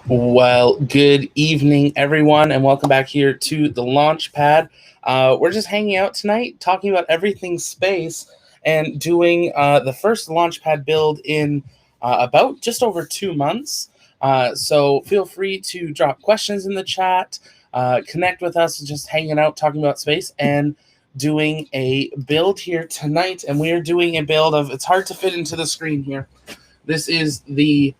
Well, good evening, everyone, and welcome back here to the launch pad. We're just hanging out tonight, talking about everything space, and doing the first launch pad build in about just over 2 months. So feel free to drop questions in the chat, connect with us, just hanging out, talking about space, and doing a build here tonight. And we are doing a build of, it's hard to fit into the screen here. This is the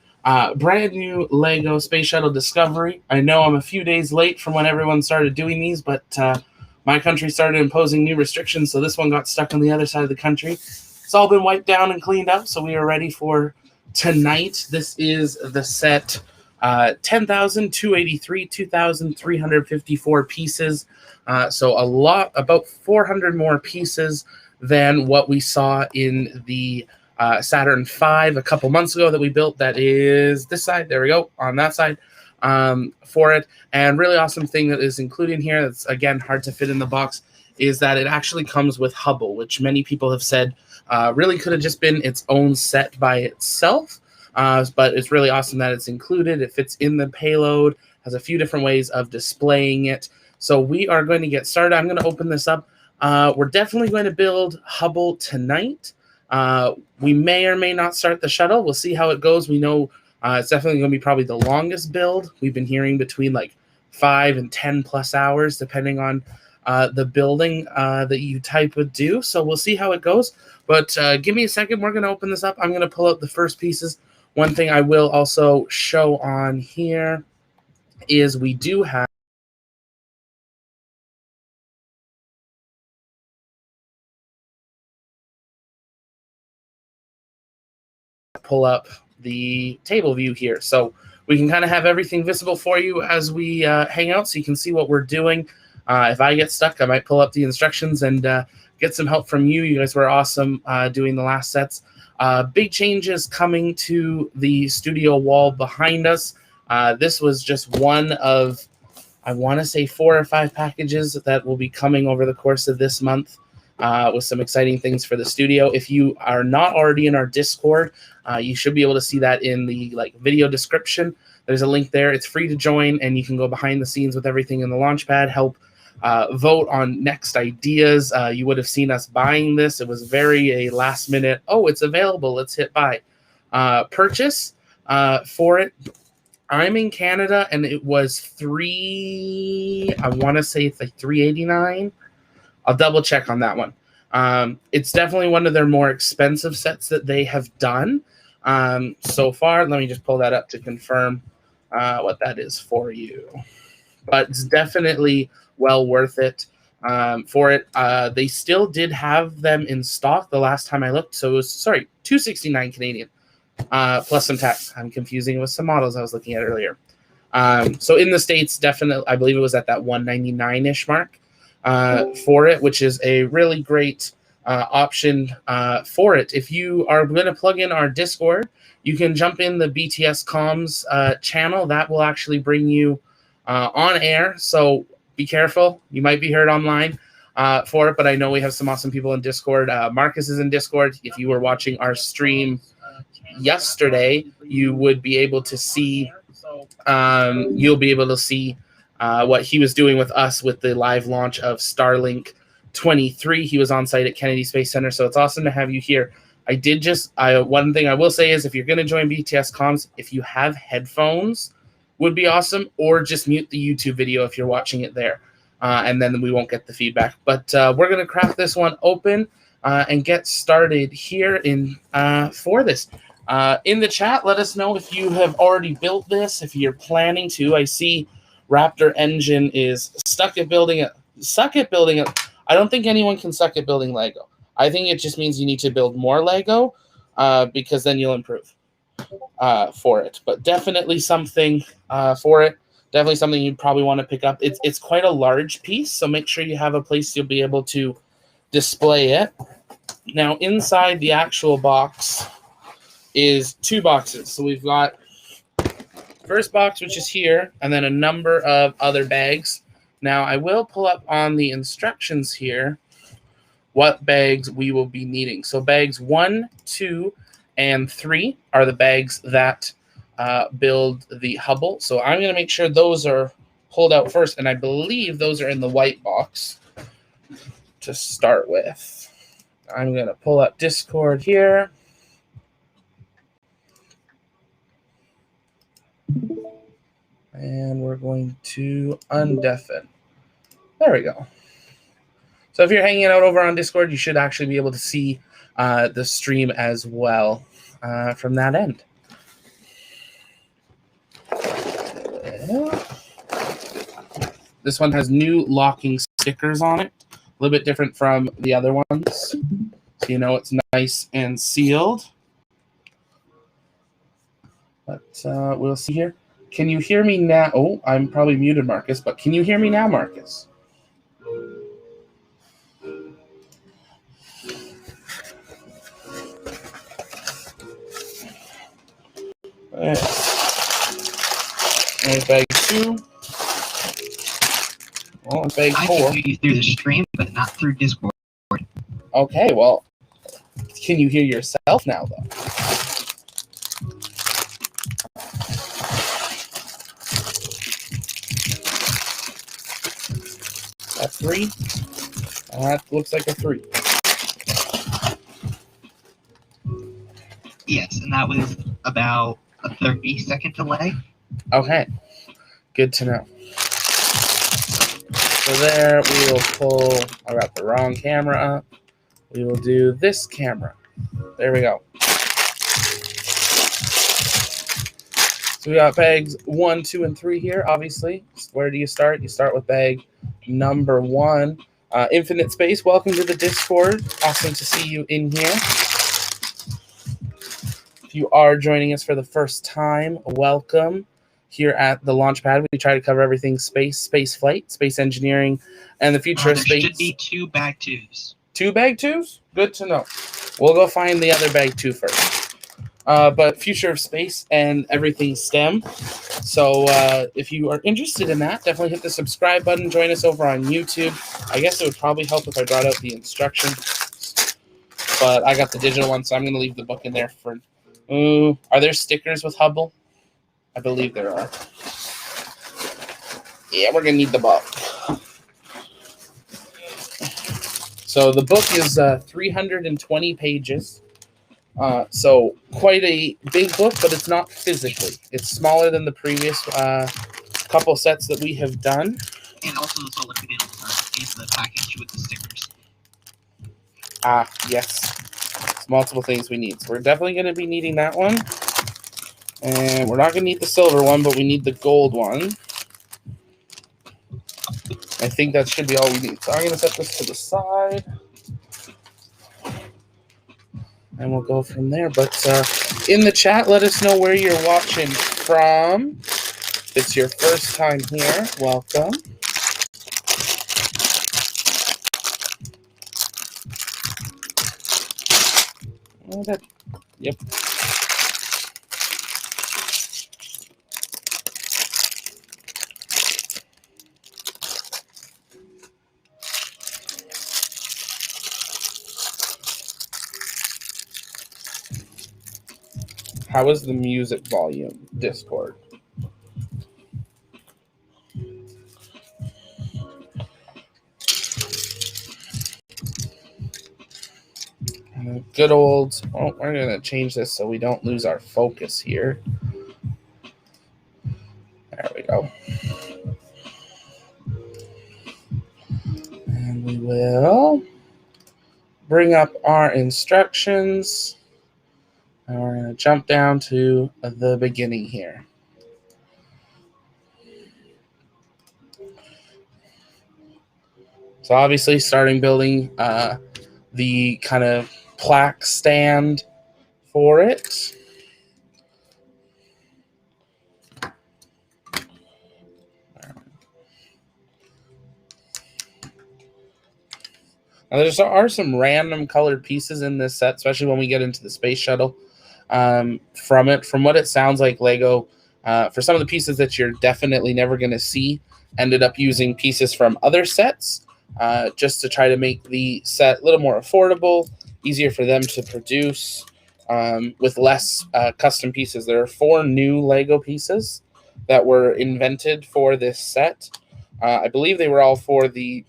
brand new LEGO Space Shuttle Discovery. I know I'm a few days late from when everyone started doing these, but my country started imposing new restrictions, so this one got stuck on the other side of the country. It's all been wiped down and cleaned up, so we are ready for tonight. This is the set 10,283, 2,354 pieces. So a lot, about 400 more pieces than what we saw in the Saturn V a couple months ago that we built. That is this side. There we go, on that side for it. And really awesome thing that is included here, that's again hard to fit in the box, is that it actually comes with Hubble, which many people have said really could have just been its own set by itself. But it's really awesome that it's included. It fits in the payload, has a few different ways of displaying it. So we are going to get started. I'm going to open this up. We're definitely going to build Hubble tonight. We may or may not start the shuttle. We'll see how it goes. We know it's definitely going to be probably the longest build. We've been hearing between like 5 and 10 plus hours, depending on the building that you type would do. So we'll see how it goes. But give me a second. We're going to open this up. I'm going to pull out the first pieces. One thing I will also show on here is we do have pull up the table view here, so we can kind of have everything visible for you as we hang out, so you can see what we're doing. If I get stuck, I might pull up the instructions and get some help from you. You guys were awesome doing the last sets. Big changes coming to the studio wall behind us. This was just one of, I want to say, 4 or 5 packages that will be coming over the course of this month. With some exciting things for the studio. If you are not already in our Discord, you should be able to see that in the video description. There's a link there. It's free to join, and you can go behind the scenes with everything in the Launchpad, help vote on next ideas. You would have seen us buying this. It was very a last minute, oh, it's available, let's hit buy. Purchase for it. I'm in Canada, and it was I want to say it's like $389. I'll double check on that one. It's definitely one of their more expensive sets that they have done so far. Let me just pull that up to confirm what that is for you. But it's definitely well worth it for it. They still did have them in stock the last time I looked. So it was, sorry, $269 Canadian plus some tax. I'm confusing it with some models I was looking at earlier. So in the States, definitely, I believe it was at that $199-ish mark. For it, which is a really great option for it. If you are going to plug in our Discord, you can jump in the BTS Comms channel. That will actually bring you on air, so be careful. You might be heard online for it, but I know we have some awesome people in Discord. Marcus is in Discord. If you were watching our stream yesterday, you would be able to see what he was doing with us with the live launch of Starlink 23. He was on site at Kennedy Space Center, so it's awesome to have you here. One thing I will say is, if you're going to join BTS Comms, if you have headphones, would be awesome, or just mute the YouTube video if you're watching it there, and then we won't get the feedback. But we're going to crack this one open and get started here for this. In the chat, let us know if you have already built this, if you're planning to. I see Raptor Engine is suck at building it. I don't think anyone can suck at building Lego. I think it just means you need to build more Lego because then you'll improve for it. But definitely something for it. Definitely something you'd probably want to pick up. It's quite a large piece, so make sure you have a place you'll be able to display it. Now, inside the actual box is 2 boxes. So we've got first box, which is here, and then a number of other bags. Now, I will pull up on the instructions here what bags we will be needing. So bags 1, 2, and 3 are the bags that build the Hubble. So I'm going to make sure those are pulled out first, and I believe those are in the white box to start with. I'm going to pull up Discord here. And we're going to undeafen. There we go. So if you're hanging out over on Discord, you should actually be able to see the stream as well from that end. This one has new locking stickers on it, a little bit different from the other ones. So you know it's nice and sealed. But we'll see here. Can you hear me now? Oh, I'm probably muted, Marcus, but can you hear me now, Marcus? There's bag 2. Oh, and bag 4. I can hear you through the stream, but not through Discord. Okay, well, can you hear yourself now, though? That's 3. That looks like a 3. Yes, and that was about a 30-second delay. Okay, good to know. So there we will pull, I got the wrong camera up. We will do this camera. There we go. So we got bags 1, 2, and 3 here, obviously. Where do you start? You start with bag number 1. Infinite Space, welcome to the Discord. Awesome to see you in here. If you are joining us for the first time, welcome. Here at the Launchpad, we try to cover everything space, space flight, space engineering, and the future of space. There should be 2 bag 2s. 2 bag 2s? Good to know. We'll go find the other bag 2 first. But future of space and everything STEM. So if you are interested in that, definitely hit the subscribe button. Join us over on YouTube. I guess it would probably help if I brought out the instructions. But I got the digital one, so I'm going to leave the book in there for... are there stickers with Hubble? I believe there are. Yeah, we're going to need the book. So the book is 320 pages. So quite a big book, but it's not physically. It's smaller than the previous couple sets that we have done. And also the solar panels are in the package with the stickers. Yes. It's multiple things we need. So we're definitely going to be needing that one. And we're not going to need the silver one, but we need the gold one. I think that should be all we need. So I'm going to set this to the side. And we'll go from there. But in the chat, let us know where you're watching from. If it's your first time here, welcome. Yep. How is the music volume, Discord? Good old, oh, we're going to change this so we don't lose our focus here. There we go. And we will bring up our instructions. And we're going to jump down to the beginning here. So obviously starting building the kind of plaque stand for it. Now, there are some random colored pieces in this set, especially when we get into the space shuttle. From what it sounds like, LEGO, for some of the pieces that you're definitely never going to see, ended up using pieces from other sets just to try to make the set a little more affordable, easier for them to produce. with less custom pieces. There are 4 new LEGO pieces that were invented for this set. I believe they were all for the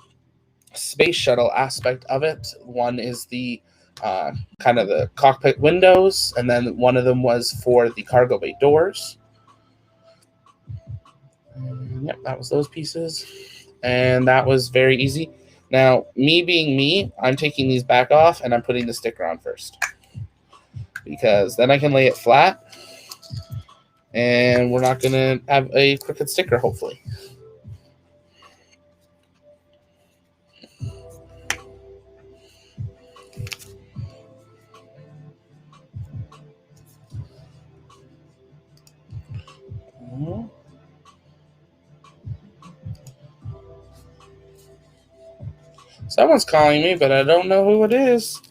space shuttle aspect of it. One is the kind of the cockpit windows, and then one of them was for the cargo bay doors. Yep, that was those pieces, and that was very easy. Now, me being me, I'm taking these back off and I'm putting the sticker on first, because then I can lay it flat and we're not going to have a crooked sticker, hopefully. Someone's calling me, but I don't know who it is.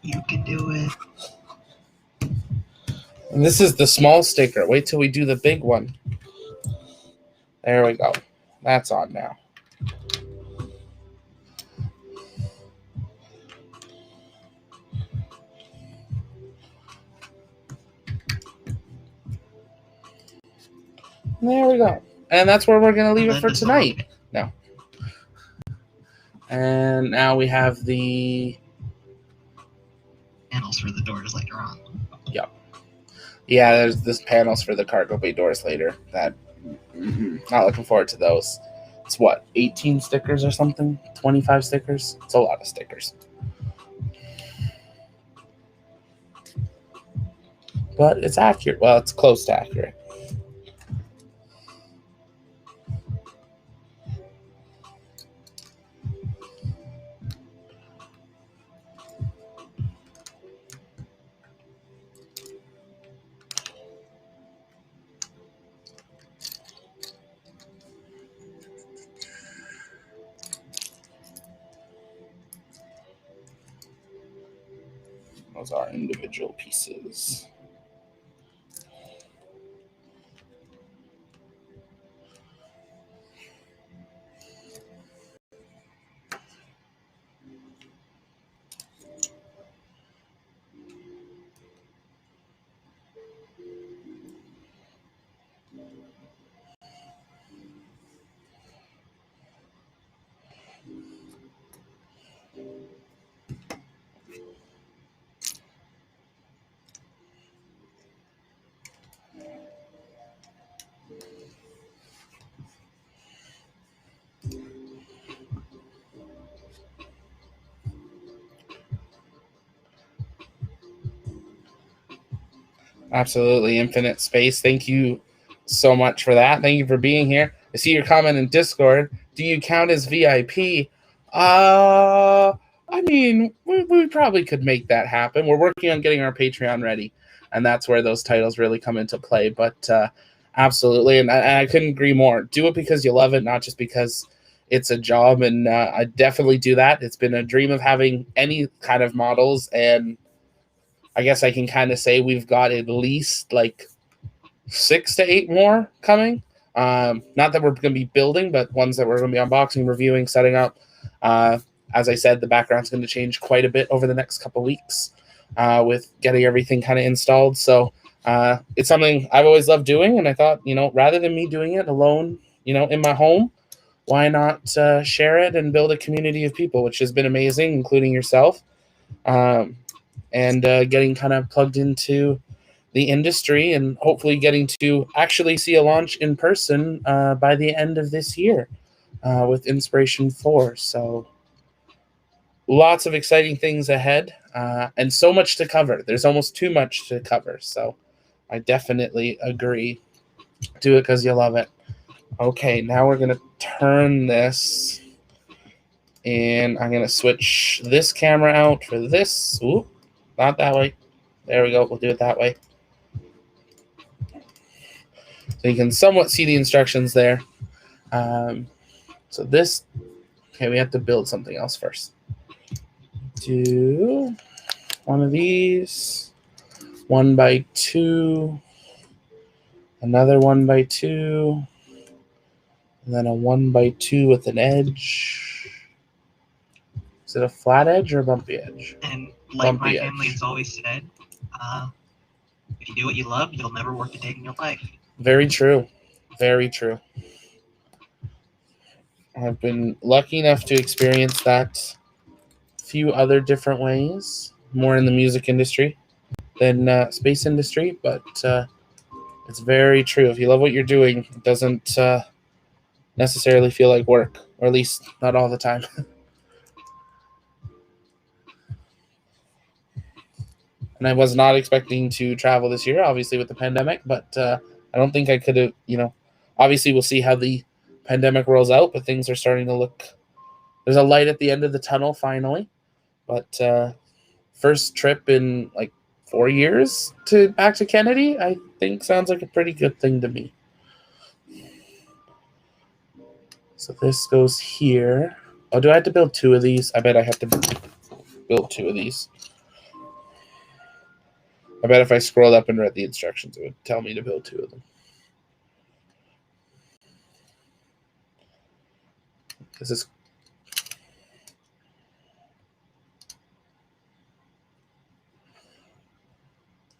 You can do it. And this is the small sticker. Wait till we do the big one. There we go. That's on now. There we go. And that's where we're going to leave it for tonight. No. And now we have the panels for the doors later on. Yep. Yeah, there's this panels for the cargo bay doors later. Not looking forward to those. It's what, 18 stickers or something? 25 stickers? It's a lot of stickers. But it's accurate. Well, it's close to accurate. Those are individual pieces. Absolutely. Infinite Space. Thank you so much for that. Thank you for being here. I see your comment in Discord. Do you count as VIP? I mean, we probably could make that happen. We're working on getting our Patreon ready, and that's where those titles really come into play. But absolutely, and I couldn't agree more. Do it because you love it, not just because it's a job. And I definitely do that. It's been a dream of having any kind of models, and I guess I can kind of say we've got at least like 6 to 8 more coming. Not that we're going to be building, but ones that we're going to be unboxing, reviewing, setting up. As I said, the background's going to change quite a bit over the next couple weeks with getting everything kind of installed. So it's something I've always loved doing, and I thought, rather than me doing it alone, in my home, why not share it and build a community of people, which has been amazing, including yourself. And getting kind of plugged into the industry and hopefully getting to actually see a launch in person by the end of this year with Inspiration 4. So lots of exciting things ahead and so much to cover. There's almost too much to cover. So I definitely agree. Do it because you love it. Okay, now we're going to turn this And I'm going to switch this camera out for this. Ooh, not that way. There we go. We'll do it that way. So you can somewhat see the instructions there. So this, okay, we have to build something else first. Do one of these, 1x2, another 1x2, and then a 1x2 with an edge. Is it a flat edge or a bumpy edge? And like Bumpy my edge. family has always said, if you do what you love, you'll never work a day in your life. Very true. Very true. I've been lucky enough to experience that a few other different ways, more in the music industry than space industry, but it's very true. If you love what you're doing, it doesn't necessarily feel like work, or at least not all the time. And I was not expecting to travel this year, obviously with the pandemic, but I don't think I could have, obviously we'll see how the pandemic rolls out, but things are starting to look, there's a light at the end of the tunnel finally. But first trip in like 4 years back to Kennedy, I think sounds like a pretty good thing to me. So this goes here. Oh, do I have to build 2 of these? I bet I have to build 2 of these. I bet if I scrolled up and read the instructions, it would tell me to build 2 of them. This is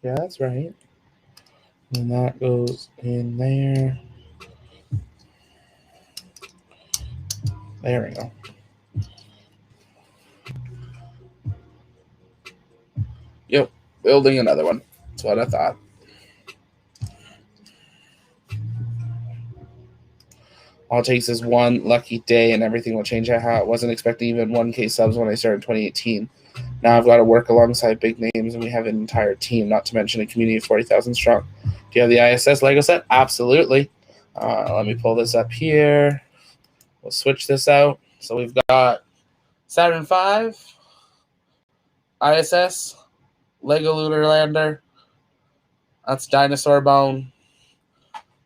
yeah, that's right. And that goes in there. There we go. Yep, building another one. That's what I thought. All it takes is one lucky day and everything will change. I wasn't expecting even 1K subs when I started in 2018. Now I've got to work alongside big names, and we have an entire team, not to mention a community of 40,000 strong. Do you have the ISS LEGO set? Absolutely. Let me pull this up here. We'll switch this out. So we've got Saturn V, ISS, LEGO Lunar Lander. That's Dinosaur Bone.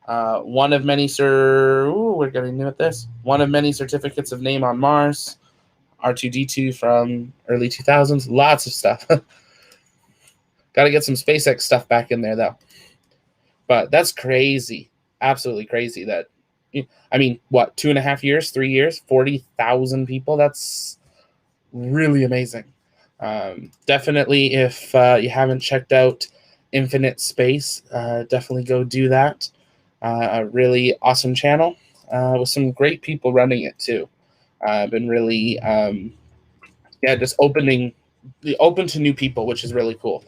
One of many we're getting new at this. One of many certificates of name on Mars. R2-D2 from early 2000s. Lots of stuff. Got to get some SpaceX stuff back in there, though. But that's crazy. Absolutely crazy that, I mean, what, 2.5 years, 3 years, 40,000 people? That's really amazing. Definitely, if you haven't checked out Infinite Space, definitely go do that. A really awesome channel with some great people running it, too. I've been really, just open to new people, which is really cool.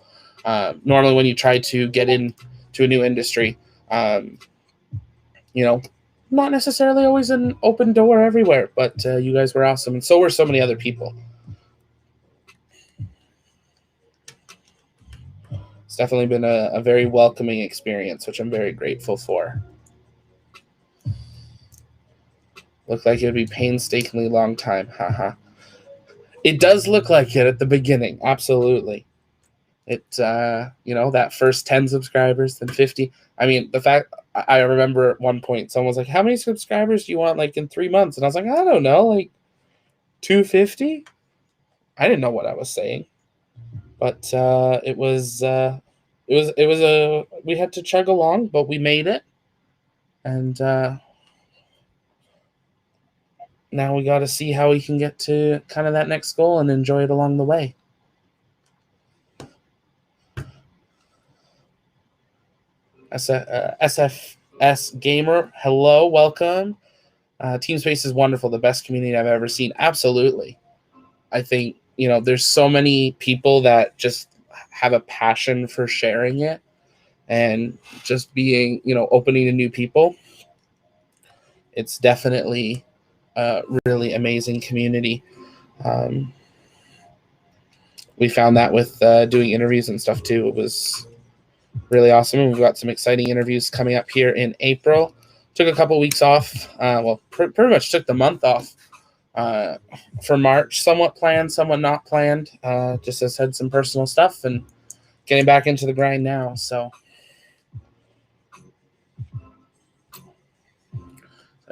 Normally, when you try to get into a new industry, not necessarily always an open door everywhere, but you guys were awesome, and so were so many other people. It's definitely been a very welcoming experience, which I'm very grateful for. Looked like it would be painstakingly long time. Haha. It does look like it at the beginning. Absolutely. It, that first 10 subscribers, then 50. I mean, the fact, I remember at one point, someone was like, how many subscribers do you want, like, in 3 months? And I was like, I don't know, like, 250? I didn't know what I was saying. But we had to chug along, but we made it. And now we got to see how we can get to kind of that next goal and enjoy it along the way. SFS Gamer, hello, welcome. Team Space is wonderful, the best community I've ever seen. Absolutely. I think, there's so many people that just have a passion for sharing it and just being, opening to new people. It's definitely a really amazing community. We found that with doing interviews and stuff too. It was really awesome. And we've got some exciting interviews coming up here in April. Took a couple weeks off. Pretty much took the month off for March, somewhat planned, somewhat not planned. Just has had some personal stuff and getting back into the grind now. So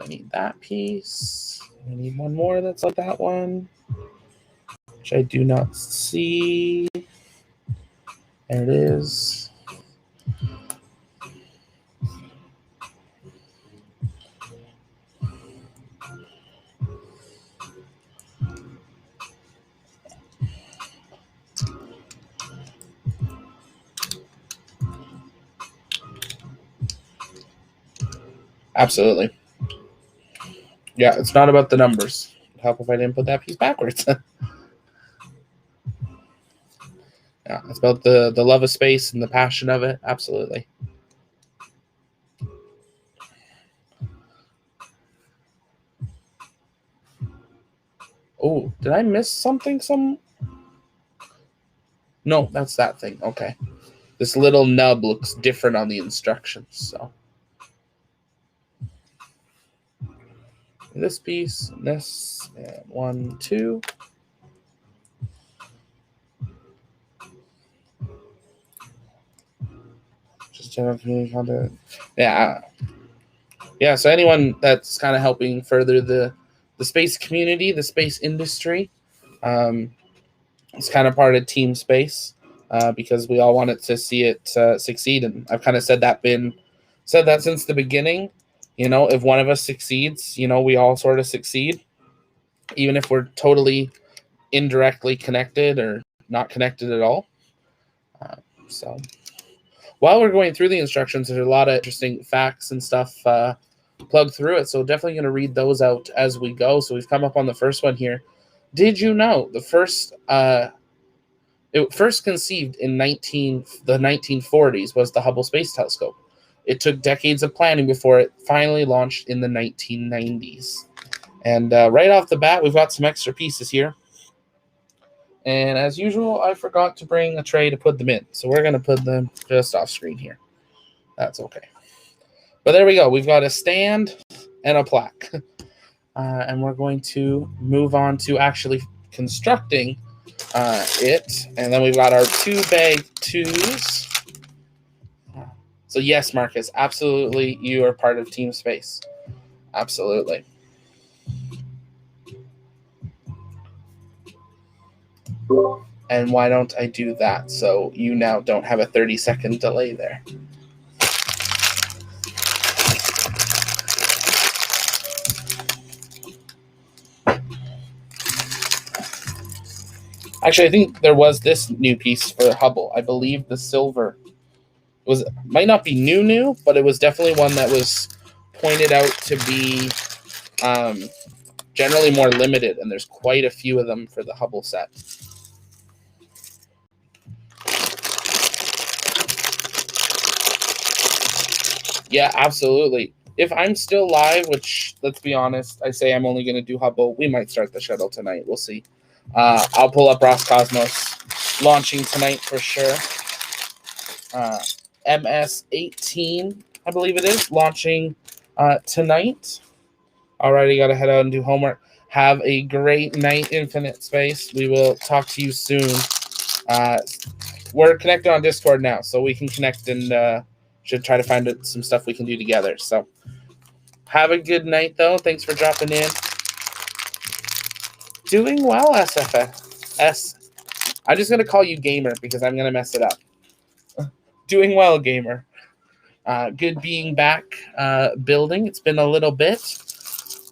I need that piece. I need one more that's like that one, which I do not see. There it is. Absolutely. Yeah, it's not about the numbers. It'd help if I didn't put that piece backwards. Yeah, it's about the love of space and the passion of it. Absolutely. Oh, did I miss something? No, that's that thing. Okay. This little nub looks different on the instructions. So this piece, and this, and 1, 2. Just general community content. Yeah. Yeah, so anyone that's kind of helping further the space community, the space industry, it's kind of part of Team Space because we all wanted to see it succeed. And I've kind of said that since the beginning. You know, if one of us succeeds, you know, we all sort of succeed, even if we're totally indirectly connected or not connected at all. So while we're going through the instructions, there's a lot of interesting facts and stuff plugged through it. So definitely going to read those out as we go. So we've come up on the first one here. Did you know it first conceived in the 1940s was the Hubble Space Telescope? It took decades of planning before it finally launched in the 1990s. And right off the bat, we've got some extra pieces here. And as usual, I forgot to bring a tray to put them in. So we're going to put them just off screen here. That's okay. But there we go. We've got a stand and a plaque. And we're going to move on to actually constructing it. And then we've got our 2 bag 2s. So yes, Marcus, absolutely, you are part of Team Space. Absolutely. And why don't I do that? So you now don't have a 30-second delay there. Actually, I think there was this new piece for Hubble. I believe the silver might not be new, but it was definitely one that was pointed out to be generally more limited, and there's quite a few of them for the Hubble set. Yeah, absolutely. If I'm still live, which, let's be honest, I say I'm only going to do Hubble, we might start the shuttle tonight. We'll see. I'll pull up Roscosmos launching tonight for sure. MS-18, I believe it is, launching tonight. Alrighty, got to head out and do homework. Have a great night, Infinite Space. We will talk to you soon. We're connected on Discord now, so we can connect and should try to find some stuff we can do together. So have a good night, though. Thanks for dropping in. Doing well, SFS. I'm just going to call you Gamer because I'm going to mess it up. Doing well, Gamer. Good being back building. It's been a little bit.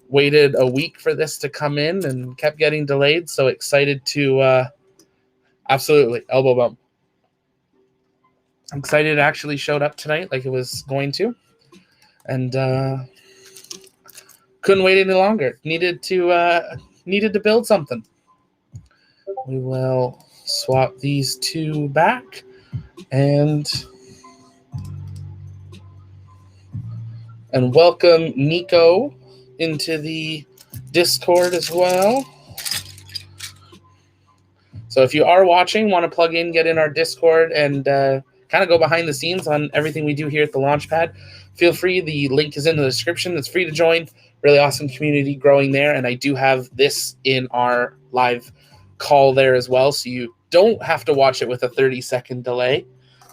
Waited a week for this to come in and kept getting delayed. So excited to absolutely elbow bump. I'm excited it actually showed up tonight like it was going to. And couldn't wait any longer. Needed to build something. We will swap these 2 back and welcome Nico into the Discord as well. So if you are watching, want to plug in, get in our Discord and kind of go behind the scenes on everything we do here at the Launchpad, feel free. The link is in the description. It's free to join, really awesome community growing there. And I do have this in our live call there as well, so you don't have to watch it with a 30-second delay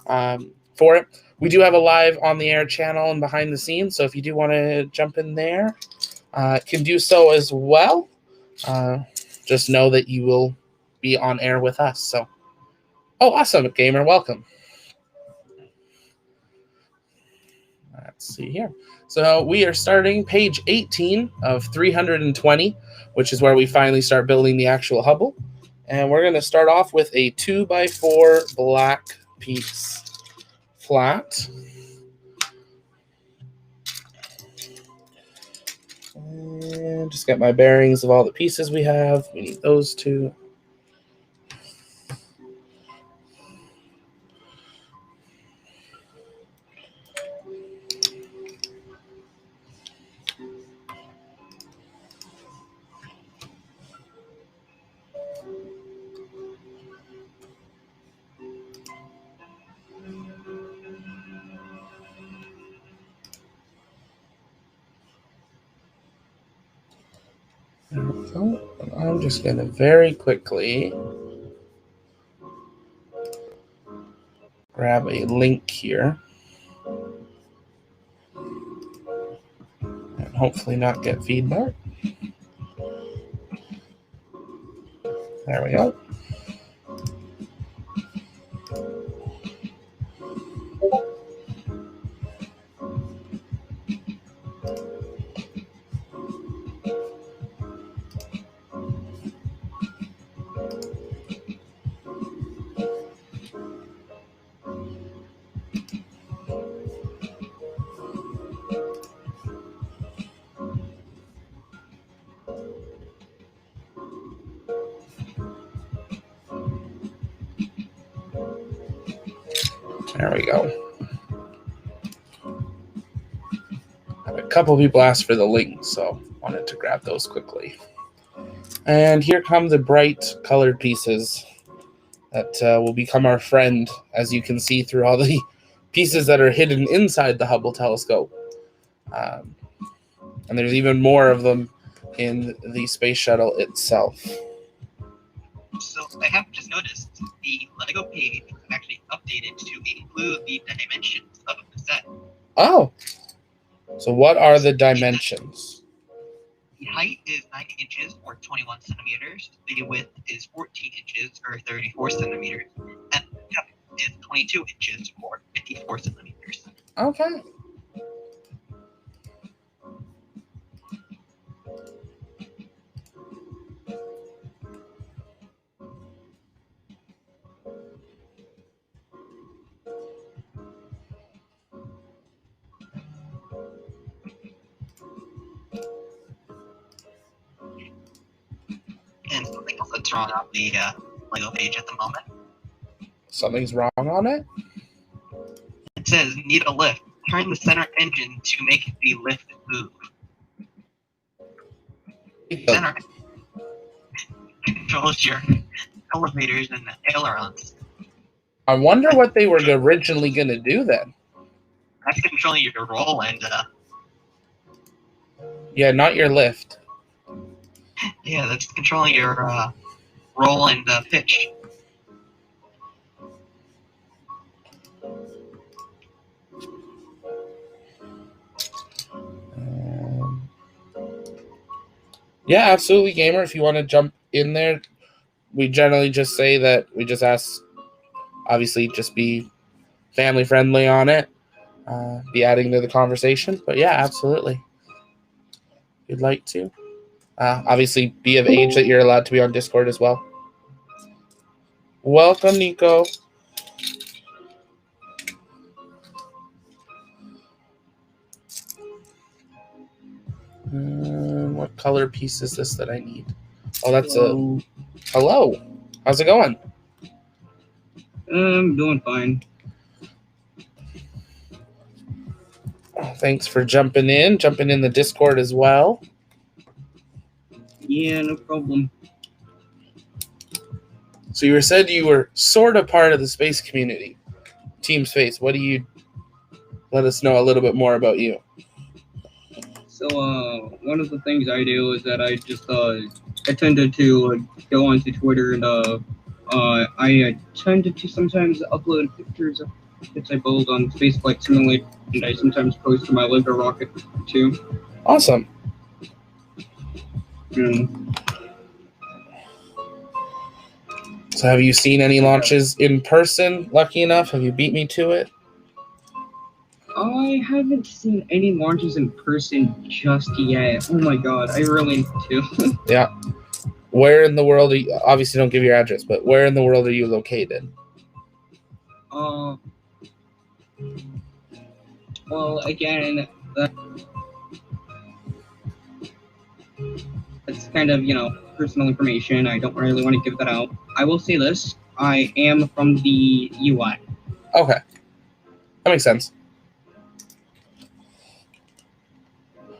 for it. We do have a live on the air channel and behind the scenes, so if you do want to jump in there, can do so as well. Just know that you will be on air with us. So, oh, awesome, gamer, welcome. Let's see here. So we are starting page 18 of 320, which is where we finally start building the actual Hubble. And we're going to start off with a 2x4 black piece flat. And just get my bearings of all the pieces we have. We need those two. There we go. And I'm just going to very quickly grab a link here and hopefully not get feedback. There we go. There we go. A couple people asked for the links, so wanted to grab those quickly. And here come the bright colored pieces that will become our friend, as you can see through all the pieces that are hidden inside the Hubble telescope. And there's even more of them in the space shuttle itself. So I have just noticed the LEGO page was actually updated to include the dimensions of the set. Oh, so what are the dimensions? The height is 9 inches or 21 centimeters. The width is 14 inches or 34 centimeters. And the depth is 22 inches or 54 centimeters. Okay. And something else that's wrong on the LEGO page at the moment. Something's wrong on it? It says, need a lift. Turn the center engine to make the lift move. Center controls your elevators and ailerons. I wonder what they were originally going to do then. That's controlling your roll and Yeah, not your lift. yeah, that's controlling your roll and pitch. Yeah, absolutely, gamer. If you want to jump in there, we generally just say that we just ask, obviously, just be family friendly on it, be adding to the conversation. But yeah, absolutely. If you'd like to. Obviously, be of age that you're allowed to be on Discord as well. Welcome, Nico. What color piece is this that I need? Oh, that's hello. Hello. How's it going? I'm doing fine. Thanks for jumping in the Discord as well. Yeah, no problem. So you said you were sort of part of the space community, Team Space. What do you let us know a little bit more about you? So, one of the things I do is that I just, I tended to go onto Twitter and, I tended to sometimes upload pictures of rockets I build on Spaceflight Simulator, and I sometimes post to my LEGO rocket too. Awesome. So have you seen any launches in person? Lucky enough, have you beat me to it? I haven't seen any launches in person just yet. Oh my god, I really need to. Yeah. Where in the world are you, obviously don't give your address, but where in the world are you located? Well, again, that's kind of, personal information. I don't really want to give that out. I will say this. I am from the UI. Okay. That makes sense.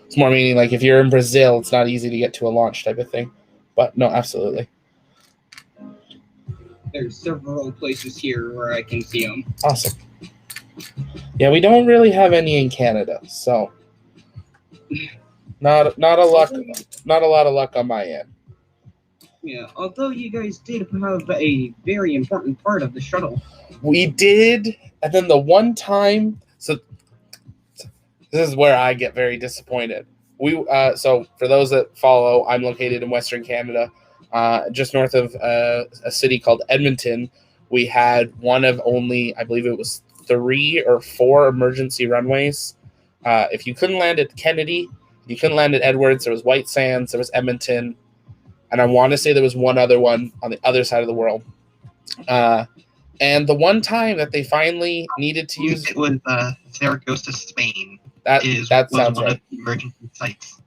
It's more meaning like if you're in Brazil, it's not easy to get to a launch type of thing. But no, absolutely. There's several places here where I can see them. Awesome. Yeah, we don't really have any in Canada, so not a lot of luck on my end. Yeah, although you guys did have a very important part of the shuttle. We did, and then the one time, so this is where I get very disappointed. So for those that follow, I'm located in Western Canada, just north of a city called Edmonton. We had one of only, I believe it was 3 or 4 emergency runways. If you couldn't land at Kennedy, you couldn't land at Edwards. There was White Sands, there was Edmonton, and I want to say there was one other one on the other side of the world. And the one time that they finally needed to use it was Zaragoza, Spain. That sounds right. Emergency sites.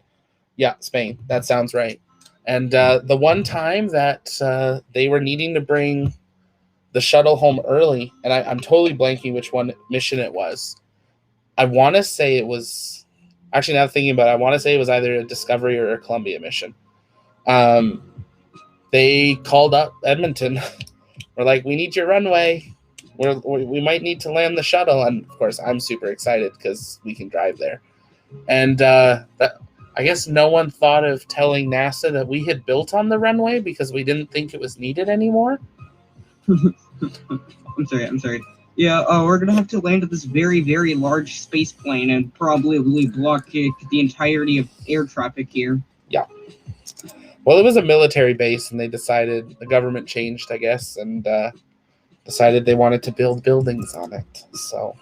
Yeah, Spain. That sounds right. And the one time that they were needing to bring the shuttle home early, and I'm totally blanking which one mission it was. I want to say it was, actually now thinking about it, I want to say it was either a Discovery or a Columbia mission. They called up Edmonton. We're like, we need your runway. We might need to land the shuttle. And of course, I'm super excited because we can drive there. And I guess no one thought of telling NASA that we had built on the runway because we didn't think it was needed anymore. I'm sorry. Yeah, we're gonna have to land at this very, very large space plane and probably block the entirety of air traffic here. Yeah. Well, it was a military base, and they decided, the government changed, I guess, and decided they wanted to build buildings on it. So,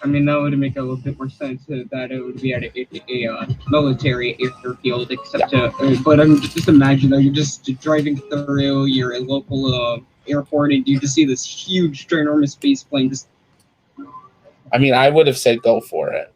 I mean, that would make a little bit more sense that it would be at a military airfield, except but I'm just imagine that you're just driving through your local airport and you just see this huge, ginormous space plane. Just, I mean, I would have said go for it.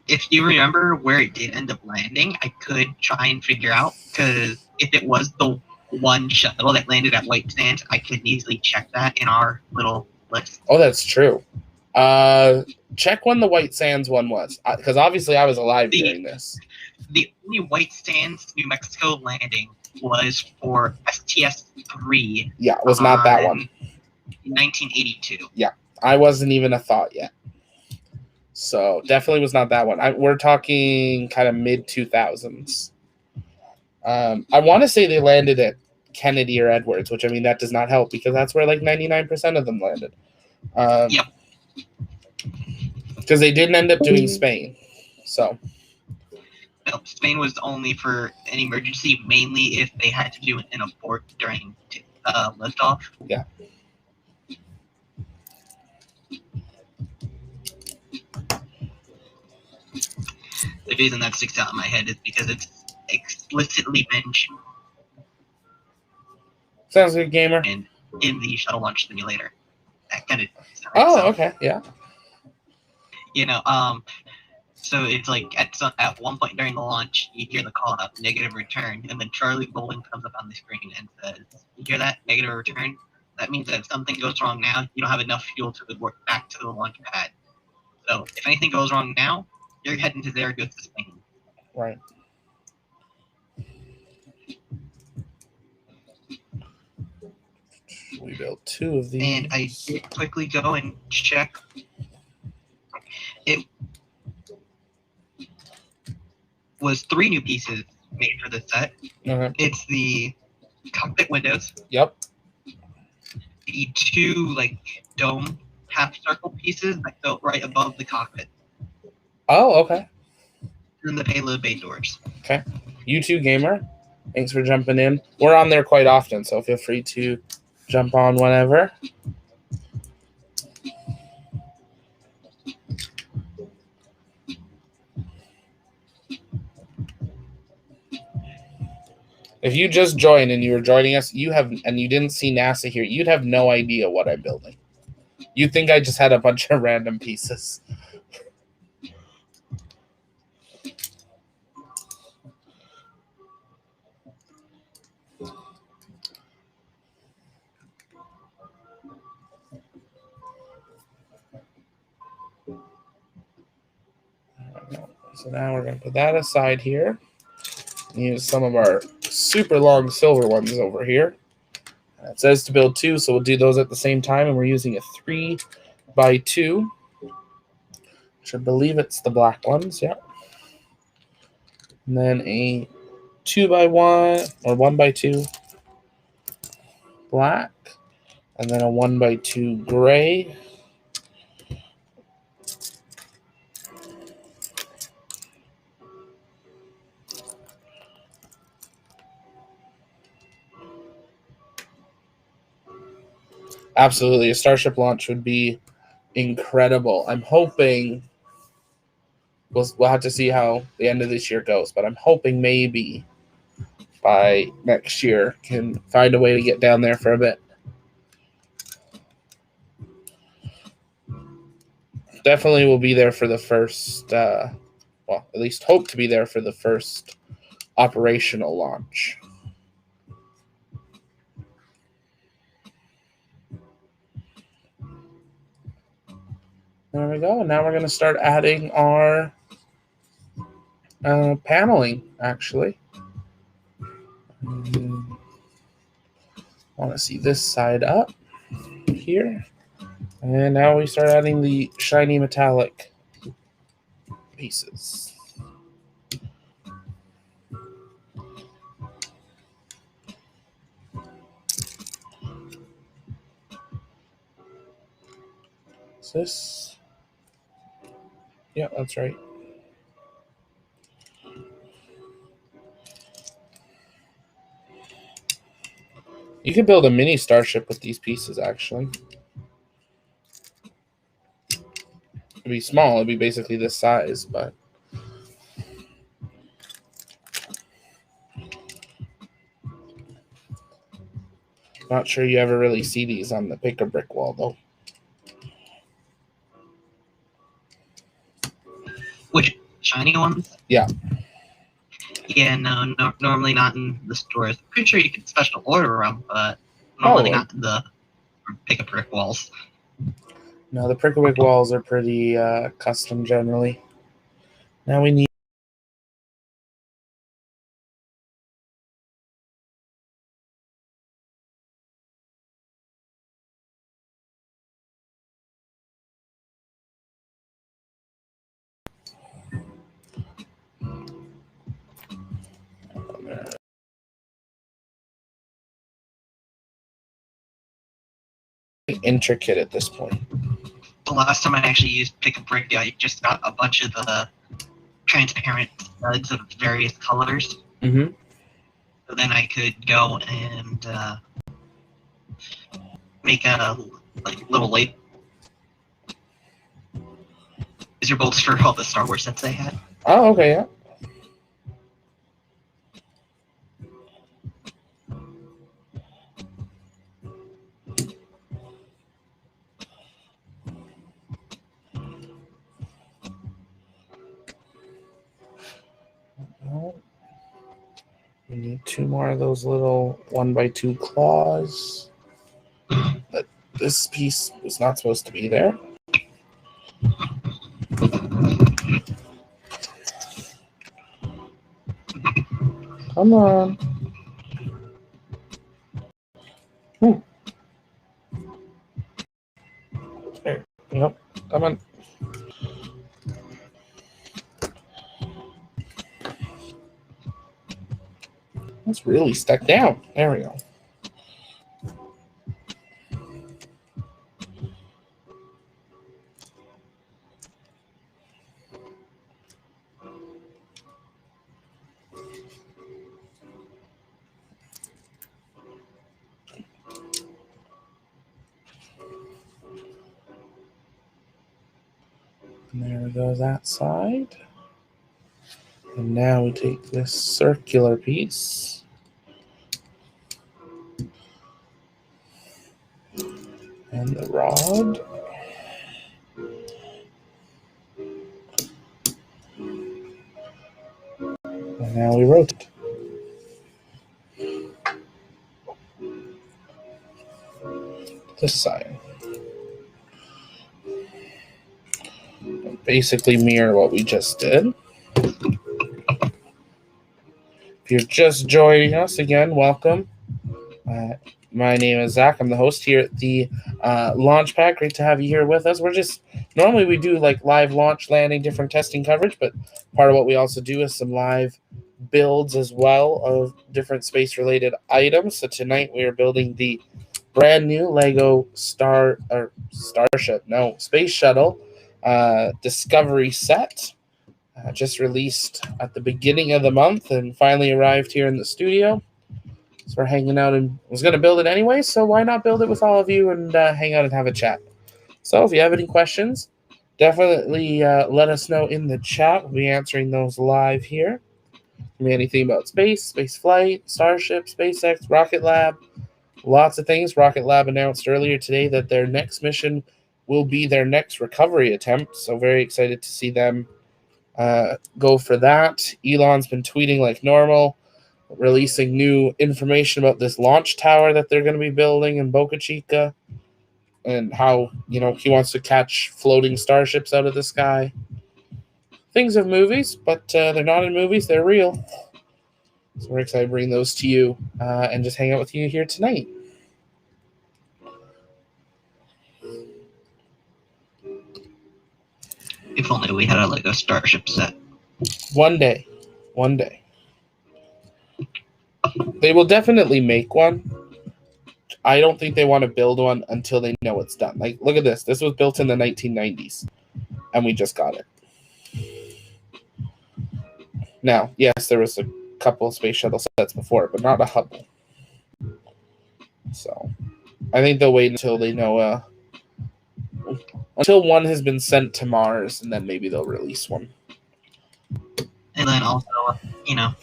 If you remember where it did end up landing, I could try and figure out, because if it was the one shuttle that landed at White Sands, I could easily check that in our little list. Oh, that's true. Check when the White Sands one was, because obviously I was alive during this. The only White Sands, New Mexico landing was for STS-3. Yeah, it was not that one. 1982. Yeah, I wasn't even a thought yet. So definitely was not that one. We're talking kind of mid-2000s. I want to say they landed at Kennedy or Edwards, which, I mean, that does not help because that's where like 99% of them landed. Yep. Because they didn't end up doing Spain. So. No, Spain was only for an emergency, mainly if they had to do an abort during liftoff. Yeah. The reason that sticks out in my head is because it's explicitly mentioned. Sounds good, gamer. In the shuttle launch simulator. That kind of. Okay, yeah. So it's like at one point during the launch, you hear the call up, negative return, and then Charlie Bowling comes up on the screen and says, "You hear that? Negative return? That means that if something goes wrong now, you don't have enough fuel to work back to the launch pad. So if anything goes wrong now, you're heading to Zaragoza, Spain." Right. We built 2 of these. And I did quickly go and check. It was 3 new pieces made for the set. Okay. It's the cockpit windows. Yep. The 2 like dome half circle pieces that go right above the cockpit. Oh, okay. And the payload bay doors. Okay. U2 Gamer, thanks for jumping in. We're on there quite often, so feel free to jump on whenever. If you just joined and you were joining us, you didn't see NASA here, you'd have no idea what I'm building. You'd think I just had a bunch of random pieces. So now we're going to put that aside here. Use some of our super long silver ones over here. It says to build 2, so we'll do those at the same time, and we're using a 3x2, which I believe it's the black ones, yeah. And then a 2x1 or 1x2 black, and then a 1x2 gray. Absolutely, a Starship launch would be incredible. I'm hoping we'll have to see how the end of this year goes, but I'm hoping maybe by next year can find a way to get down there for a bit. Definitely will be there for the first, well, at least hope to be there for the first operational launch. There we go. And now we're going to start adding our paneling, actually. I want to see this side up here. And now we start adding the shiny metallic pieces. Is this? Yeah, that's right. You could build a mini starship with these pieces, actually. It'd be small. It'd be basically this size, but... Not sure you ever really see these on the pick-a-brick wall, though. Which shiny ones? Yeah. Yeah, no, normally not in the stores. Pretty sure you can special order them, but normally not in the pick-a-brick walls. No, the pick-a-brick walls are pretty custom generally. Now we need... intricate at this point. The last time I actually used pick-a-brick, I just got a bunch of the transparent studs of various colors. Mm-hmm. So then I could go and make a little label. These are bolts for all the Star Wars sets I had. Oh, okay, yeah. We need 2 more of those little 1x2 claws. But this piece was not supposed to be there. Come on. Come on. It's really stuck down. There we go. And there we go, that side. And now we take this circular piece and the rod. And now we rotate. This side. Basically mirror what we just did. If you're just joining us again, welcome. My name is Zach. I'm the host here at the launch pad. Great to have you here with us. Normally we do like live launch, landing, different testing coverage, but part of what we also do is some live builds as well of different space-related items. So tonight we are building the brand new LEGO Space Shuttle Discovery set. Just released at the beginning of the month and finally arrived here in the studio. So we're hanging out and was going to build it anyway, so why not build it with all of you and hang out and have a chat. So if you have any questions, definitely let us know in the chat. We'll be answering those live here. Maybe anything about space, space flight, Starship, SpaceX, Rocketlab, lots of things. Rocketlab announced earlier today that their next mission will be their next recovery attempt, so very excited to see them go for that. Elon's been tweeting like normal, releasing new information about this launch tower that they're going to be building in Boca Chica and how, he wants to catch floating starships out of the sky. Things of movies, but they're not in movies, they're real. So we're excited to bring those to you and just hang out with you here tonight. If only we had a LEGO Starship set. One day. They will definitely make one. I don't think they want to build one until they know it's done. Like, look at this. This was built in the 1990s, and we just got it. Now, yes, there was a couple of space shuttle sets before, but not a Hubble. So, I think they'll wait until they know, until one has been sent to Mars, and then maybe they'll release one. And then also,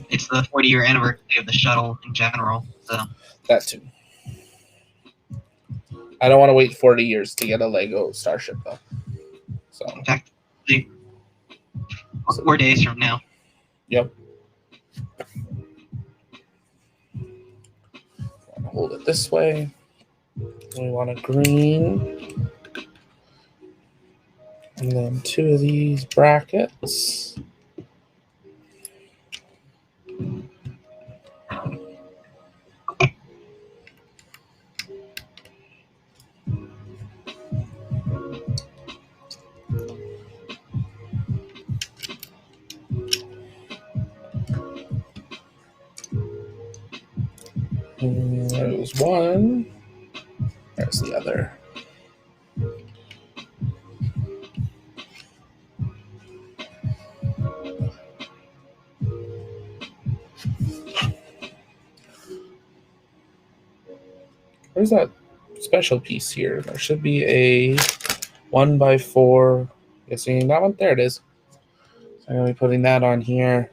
it's the 40-year anniversary of the shuttle in general, so. That too. I don't want to wait 40 years to get a LEGO Starship, though. So. In fact, 4 days from now. Yep. Hold it this way. We want a green. And then 2 of these brackets. There's one. There's the other. Where's that special piece here? There should be a 1x4. Guessing that one. There it is. So I'm going to be putting that on here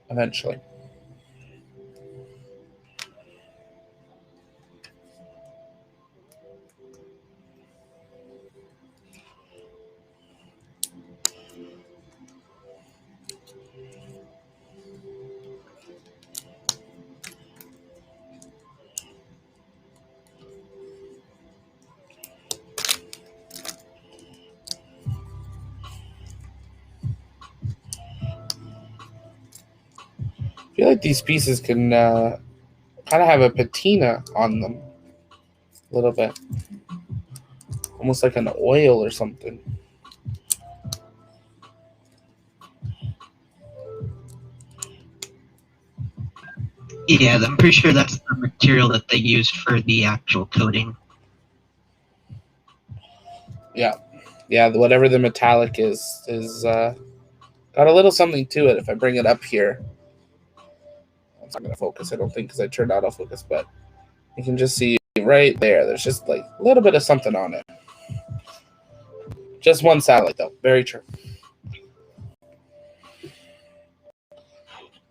eventually. I feel like these pieces can kind of have a patina on them a little bit. almost like an oil or something. Yeah, I'm pretty sure that's the material that they used for the actual coating. Yeah, whatever the metallic is got a little something to it. If I bring it up here, it's not going to focus, I don't think, because I turned autofocus, but you can just see right there. There's just like a little bit of something on it. Just one satellite, though. Very true.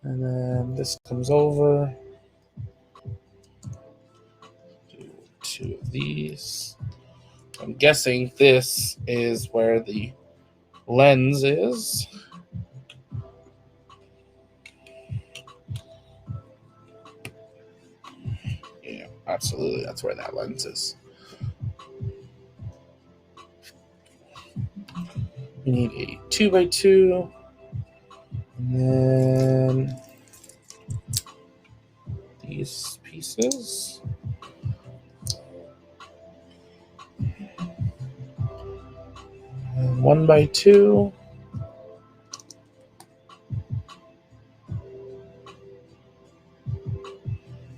And then this comes over. Do 2 of these. I'm guessing this is where the lens is. Yeah, absolutely. That's where that lens is. We need a 2x2. And then these pieces. And 1x2.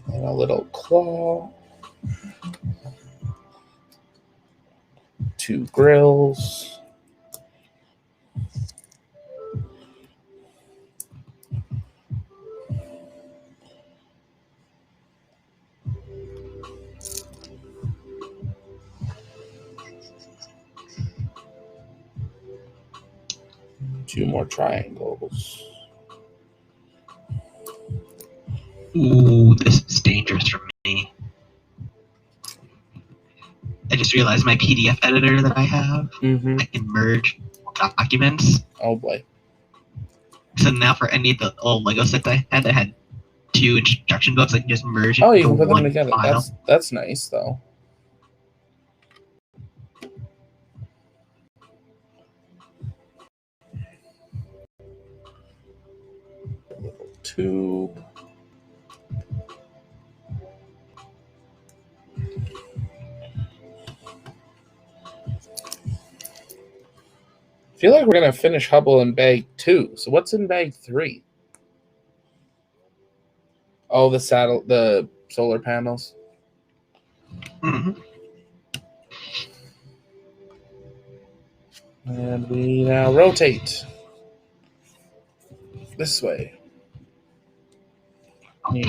And a little claw. 2 grills. Two more triangles. Ooh, this is dangerous for me. I just realized my PDF editor that I have, I can merge documents. Oh boy. So now for any of the old Lego sets I had 2 instruction books. I can just merge it Oh, you into can put them one together. file. That's nice, though. A little tube. I feel like we're gonna finish Hubble in bag 2. So what's in bag 3? Oh, the solar panels. Mm-hmm. And we now rotate this way. You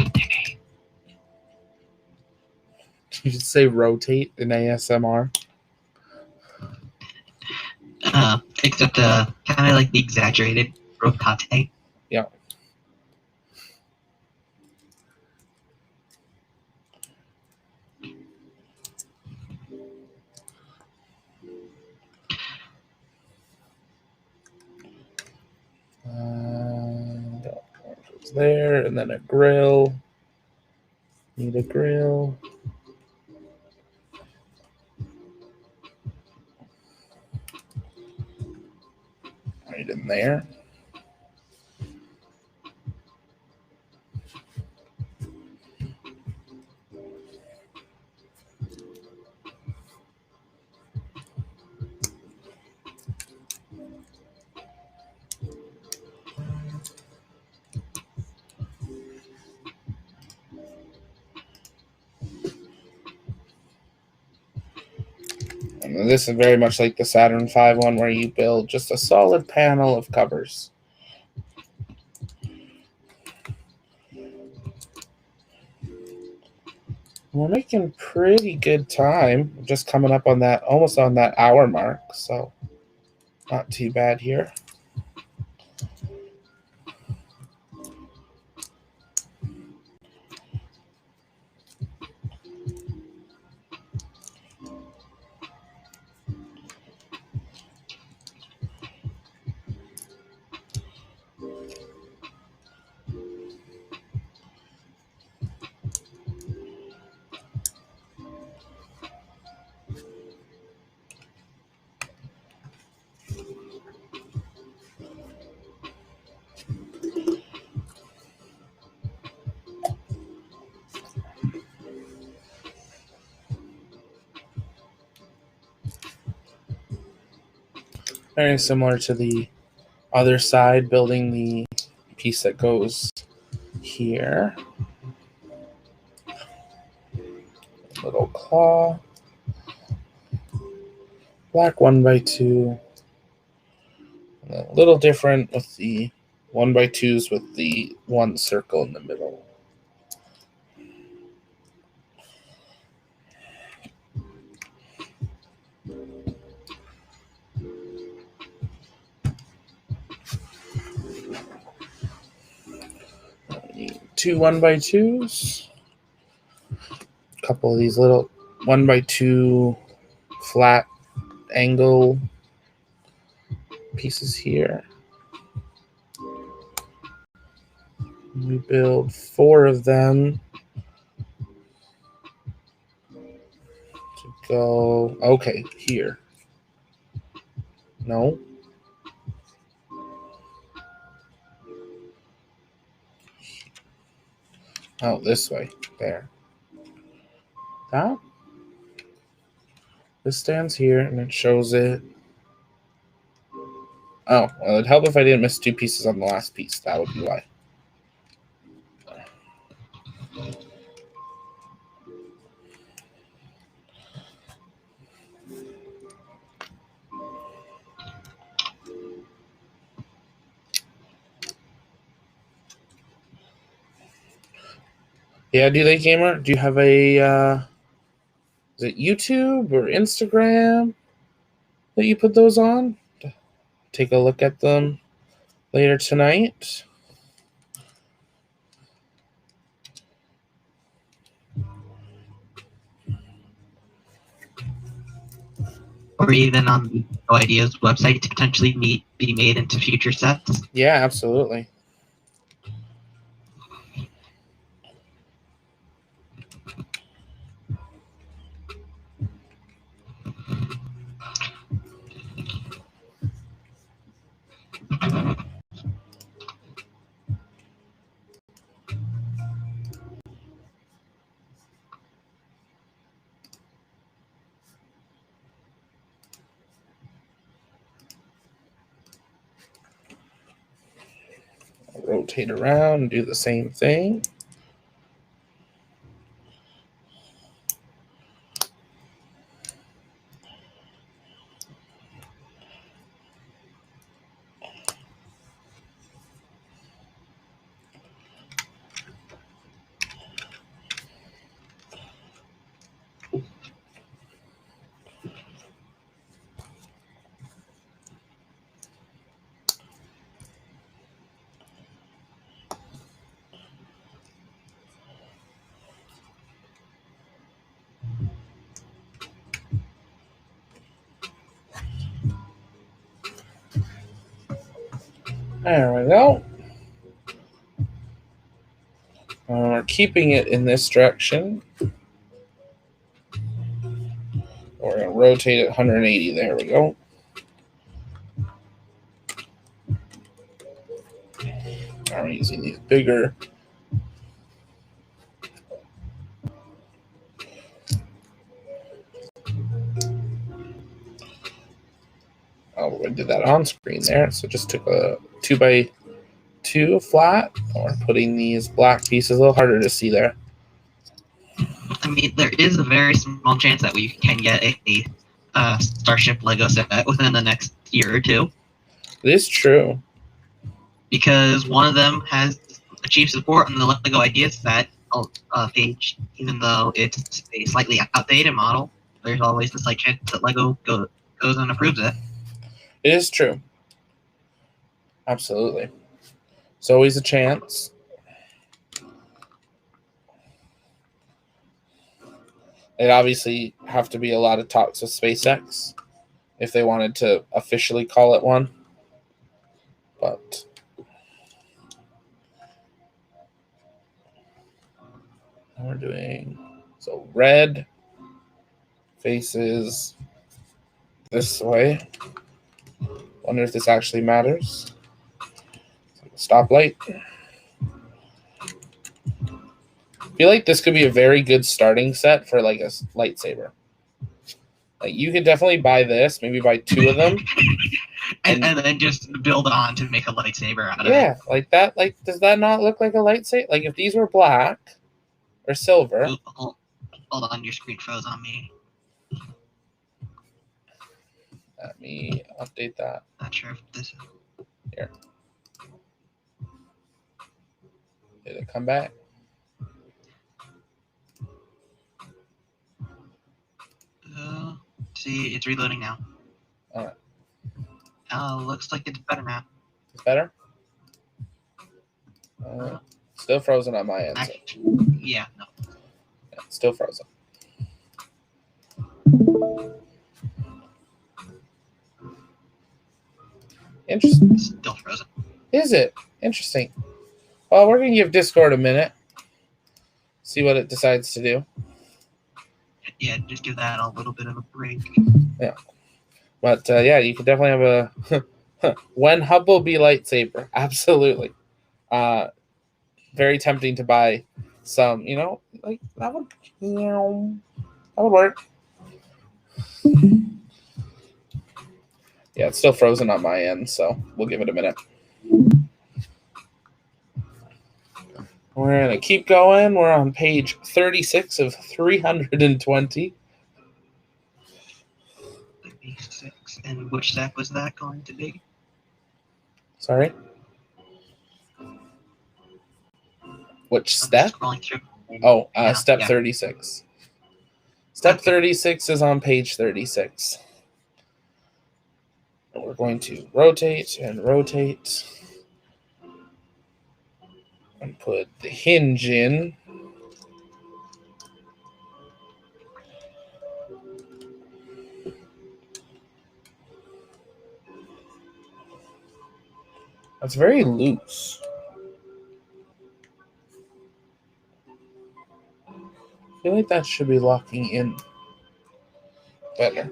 should say rotate in ASMR. Except kind of like the exaggerated rotate. Yeah. Goes there, and then a grill. Need a grill. Right in there. And this is very much like the Saturn V one, where you build just a solid panel of covers. We're making pretty good time. Just coming up on that, almost on that hour mark. So not too bad here. Very similar to the other side, building the piece that goes here. Little claw. Black 1x2. And a little different with the 1x2s with the one circle in the middle. Two 1x2s. A couple of these little 1x2 flat angle pieces here. We build 4 of them to go, okay, here. No. Oh, this way. There. That. This stands here and it shows it. Oh, well, it'd help if I didn't miss 2 pieces on the last piece. That would be why. Yeah, do they, gamer? Do you have a, is it YouTube or Instagram that you put those on? Take a look at them later tonight. Or even on the No Ideas website to potentially be made into future sets. Yeah, absolutely. I'll rotate around and do the same thing. There we go. We're keeping it in this direction. We're going to rotate it 180. There we go. Now we're using these bigger. Oh, we did that on screen there. So just took a 2x2 flat. We're putting these black pieces, a little harder to see there. I mean, there is a very small chance that we can get a Starship Lego set within the next year or 2. It is true. Because one of them has achieved support on the Lego Ideas set page, even though it's a slightly outdated model. There's always the slight chance that Lego goes and approves it. It is true. Absolutely. It's always a chance. It'd obviously have to be a lot of talks with SpaceX if they wanted to officially call it one. But we're doing so red faces this way. Wonder if this actually matters. Stoplight. I feel like this could be a very good starting set for like a lightsaber. Like you could definitely buy this, maybe buy 2 of them. and then just build on to make a lightsaber out of it. Yeah, like that. Like, does that not look like a lightsaber? Like if these were black or silver. Ooh, hold on, your screen froze on me. Let me update that. Not sure if this. Here. Did it come back? See, it's reloading now. All right. Looks like it's better now. It's better. Still frozen on my end. So. Yeah, no. Yeah, still frozen. Interesting. Still frozen. Is it? Interesting. Well, we're going to give Discord a minute. See what it decides to do. Yeah, just give that a little bit of a break. Yeah. But, yeah, you could definitely have a... when Hubble be lightsaber. Absolutely. Very tempting to buy some, you know, like, that would work. Yeah, it's still frozen on my end, so we'll give it a minute. We're going to keep going. We're on page 36 of 320. 36. And which step was that going to be? Sorry? Which I'm step? scrolling through. Oh, Yeah, step yeah. 36. Step Okay. 36 is on page 36. And we're going to rotate and rotate. And put the hinge in. That's very loose. I feel like that should be locking in better.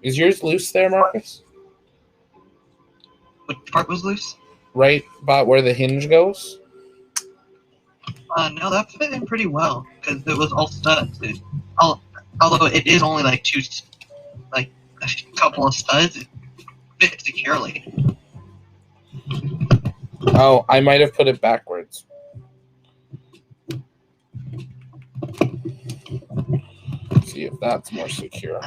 Is yours loose there, Marcus? Which part was loose? Right about where the hinge goes? No, that fit in pretty well because it was all studs. Although it is only like a couple of studs, it fit securely. Oh, I might have put it backwards. See if that's more secure.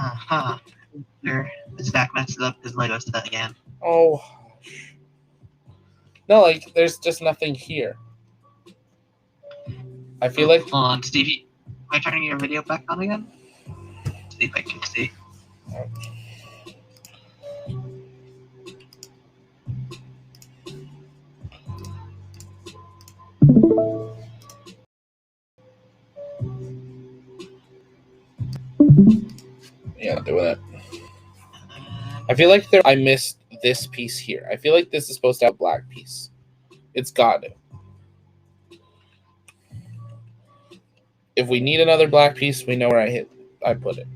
Sure. The stack messed up his LEGO set again. Oh. No, like, there's just nothing here. I feel like... Hold on, Stevie. Am I turning your video back on again? Let's see if I can see. Yeah, doing it. I feel like I missed this piece here. I feel like this is supposed to have a black piece. It's got it. If we need another black piece, we know where I put it.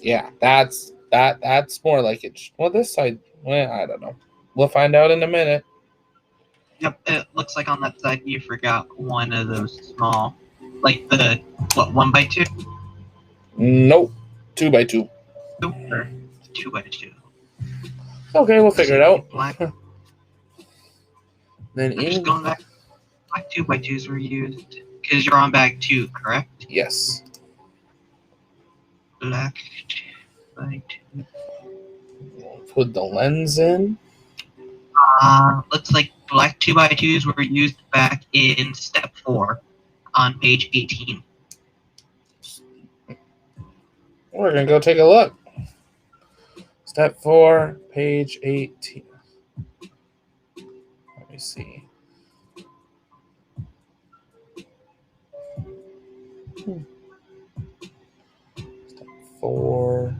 Yeah, that's more like it. Well, this side, well, I don't know. We'll find out in a minute. Yep, it looks like on that side you forgot one of those small, like the, what, 1x2? Nope, 2x2. Or 2x2. Okay, we'll figure it out. Black. Then I'm just going back. Black 2x2s were used because you're on bag 2, correct? Yes. Black 2x2. We'll put the lens in. Looks like black 2x2s were used back in step 4 on page 18. We're gonna go take a look. Step 4, page 18. Let me see. Step 4.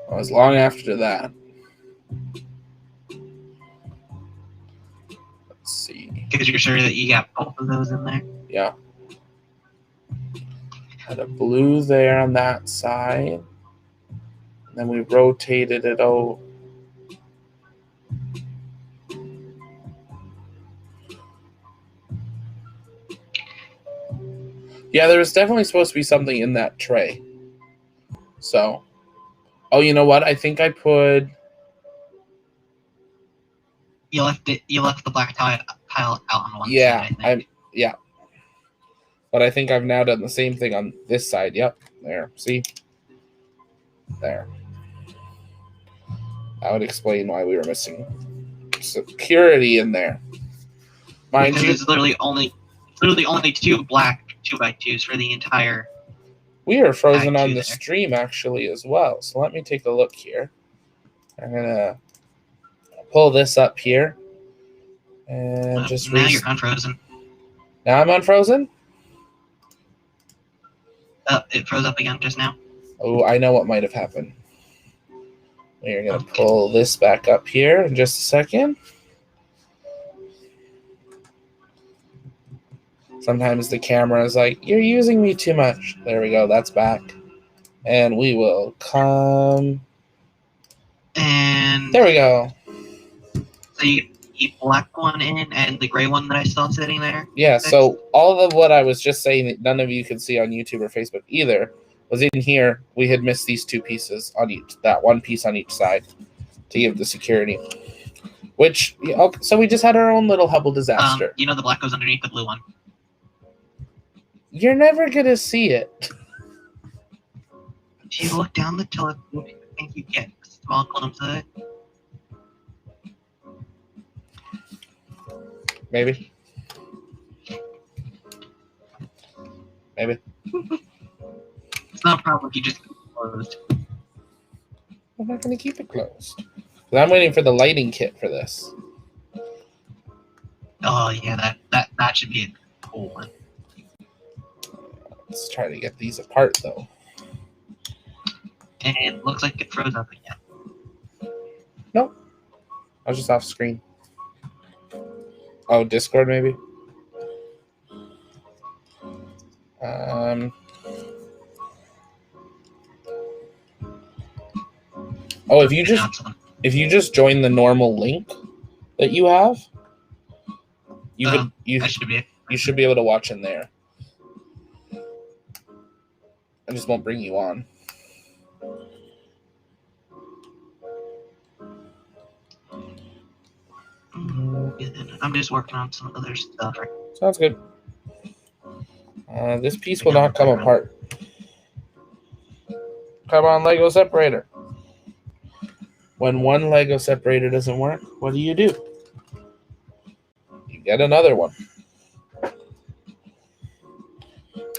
Oh, it was long after that. Let's see. Because you're sure that you got both of those in there? Yeah. Had a blue there on that side. And then we rotated it out. Yeah, there was definitely supposed to be something in that tray. So, oh, you know what? I think I put... You left the black pile out on one Yeah, side, I think. yeah. But I think I've now done the same thing on this side. Yep, there. See? There. That would explain why we were missing security in there. Mind Because you, it's literally only 2 black 2x2s for the entire... we are frozen Back on to the there. stream actually as well. So let me take a look here. I'm gonna pull this up here and just now you're unfrozen. Now I'm unfrozen? It froze up again just now. Oh, I know what might have happened. We're gonna pull this back up here in just a second. Sometimes the camera is like, you're using me too much. There we go, that's back. And we will come. And there we go. So you keep black one in and the gray one that I saw sitting there? Yeah, fixed? so all of what I was just saying that none of you could see on YouTube or Facebook either was in here. We had missed these 2 pieces on each, that one piece on each side to give the security. Which, so we just had our own little Hubble disaster. You know the black goes underneath the blue one. You're never going to see it. If you look down the telescope, I think you get a small glimpse of it. Maybe. Maybe. It's not a problem if you just keep it closed. I'm not going to keep it closed. I'm waiting for the lighting kit for this. Oh yeah, that should be a cool one. Let's try to get these apart though. And it looks like it froze up again. Nope. I was just off screen. Oh, Discord maybe? Oh, if you just join the normal link that you have, you should be able to watch in there. I just won't bring you on. I'm just working on some other stuff. Sounds good. This piece will not come apart. Come on, LEGO separator. When one LEGO separator doesn't work, what do? You get another one.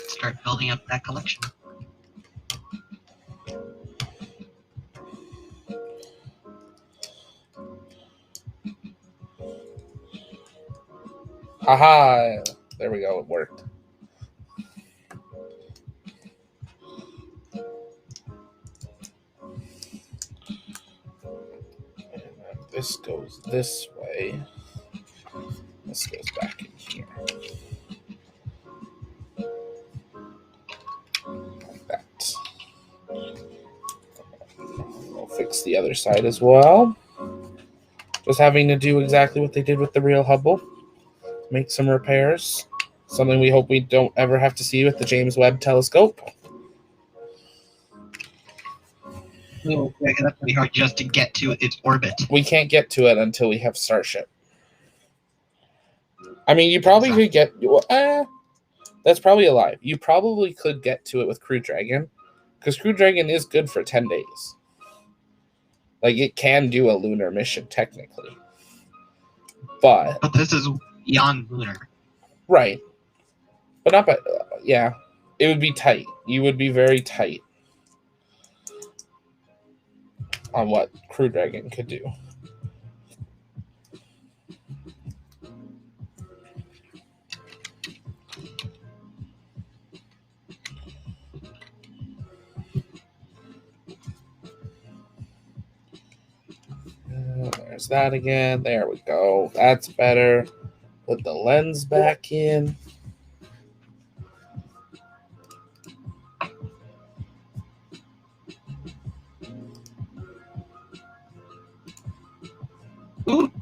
Start building up that collection. Haha! There we go, it worked. This goes this way. This goes back in here. Like that. We'll fix the other side as well. Just having to do exactly what they did with the real Hubble. Make some repairs. Something we hope we don't ever have to see with the James Webb Telescope. No, that's pretty hard just to get to its orbit. We can't get to it until we have Starship. I mean, you probably could get... that's probably a lie. You probably could get to it with Crew Dragon, because Crew Dragon is good for 10 days. Like, it can do a lunar mission, technically. But this is beyond lunar. Right. But not by... yeah. It would be tight. You would be very tight on what Crew Dragon could do. There's that again. There we go. That's better. Put the lens back in. Ooh.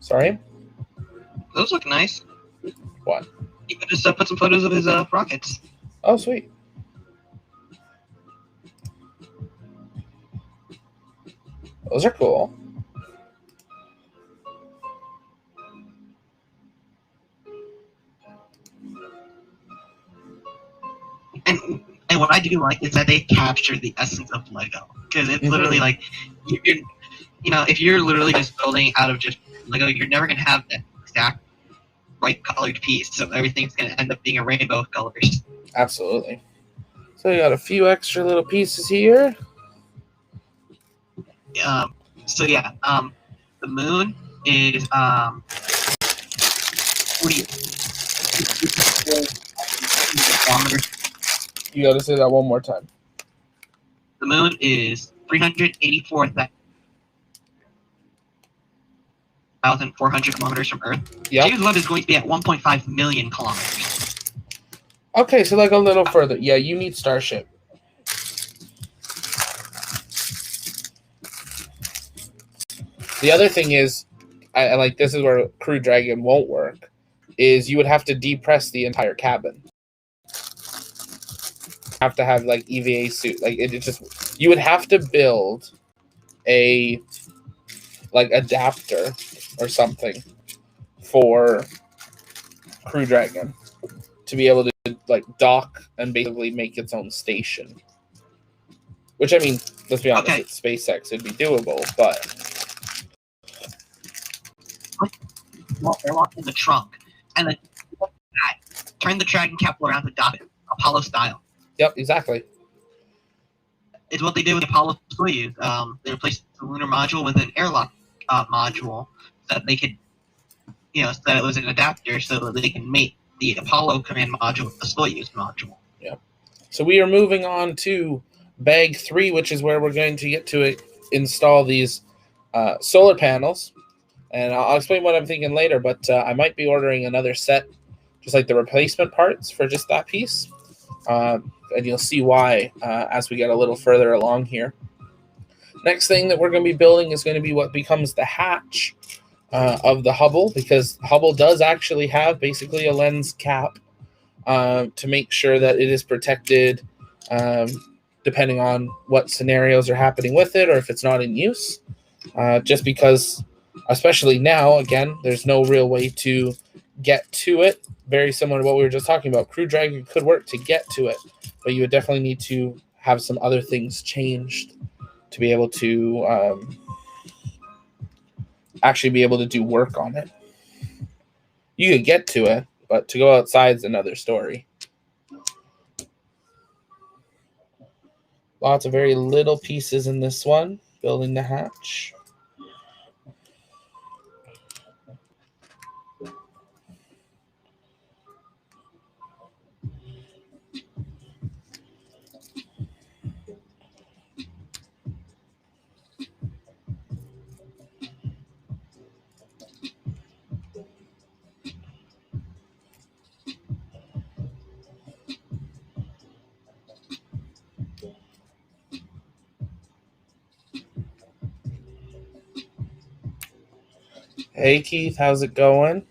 Sorry? Those look nice. What? could just put some photos of his rockets. Oh, sweet. Those are cool. And what I do like is that they captured the essence of Lego, because it's literally like you can, if you're literally just building out of just Lego, you're never gonna have that exact right colored piece. So everything's gonna end up being a rainbow of colors. Absolutely. So you got a few extra little pieces here. So yeah, the moon is 40 kilometers. You got to say that one more time. The moon is 384,400 kilometers from Earth. Yeah. James Webb is going to be at 1.5 million kilometers. Okay, so like a little further. Yeah, you need Starship. The other thing is, I like this is where Crew Dragon won't work, is you would have to depress the entire cabin. Have to have like EVA suit. Like it just, you would have to build a like adapter or something for Crew Dragon to be able to like dock and basically make its own station. Which, I mean, let's be honest, it's SpaceX. It'd be doable, but They're locked in the trunk, and then turn the Dragon capsule around to dock it, Apollo style. Yep, exactly. It's what they did with Apollo Soyuz. They replaced the lunar module with an airlock module so that they could, so that it was an adapter so that they can mate the Apollo command module with the Soyuz module. Yep. So we are moving on to bag 3, which is where we're going to get to install these solar panels. And I'll explain what I'm thinking later, but I might be ordering another set, just like the replacement parts for just that piece. And you'll see why as we get a little further along here. Next thing that we're going to be building is going to be what becomes the hatch of the Hubble, because Hubble does actually have basically a lens cap to make sure that it is protected depending on what scenarios are happening with it or if it's not in use. Just because, especially now, again, there's no real way to get to it. Very similar to what we were just talking about. Crew Dragon could work to get to it, but you would definitely need to have some other things changed to be able to actually be able to do work on it. You could get to it, but to go outside is another story. Lots of very little pieces in this one, building the hatch. Hey Keith, how's it going?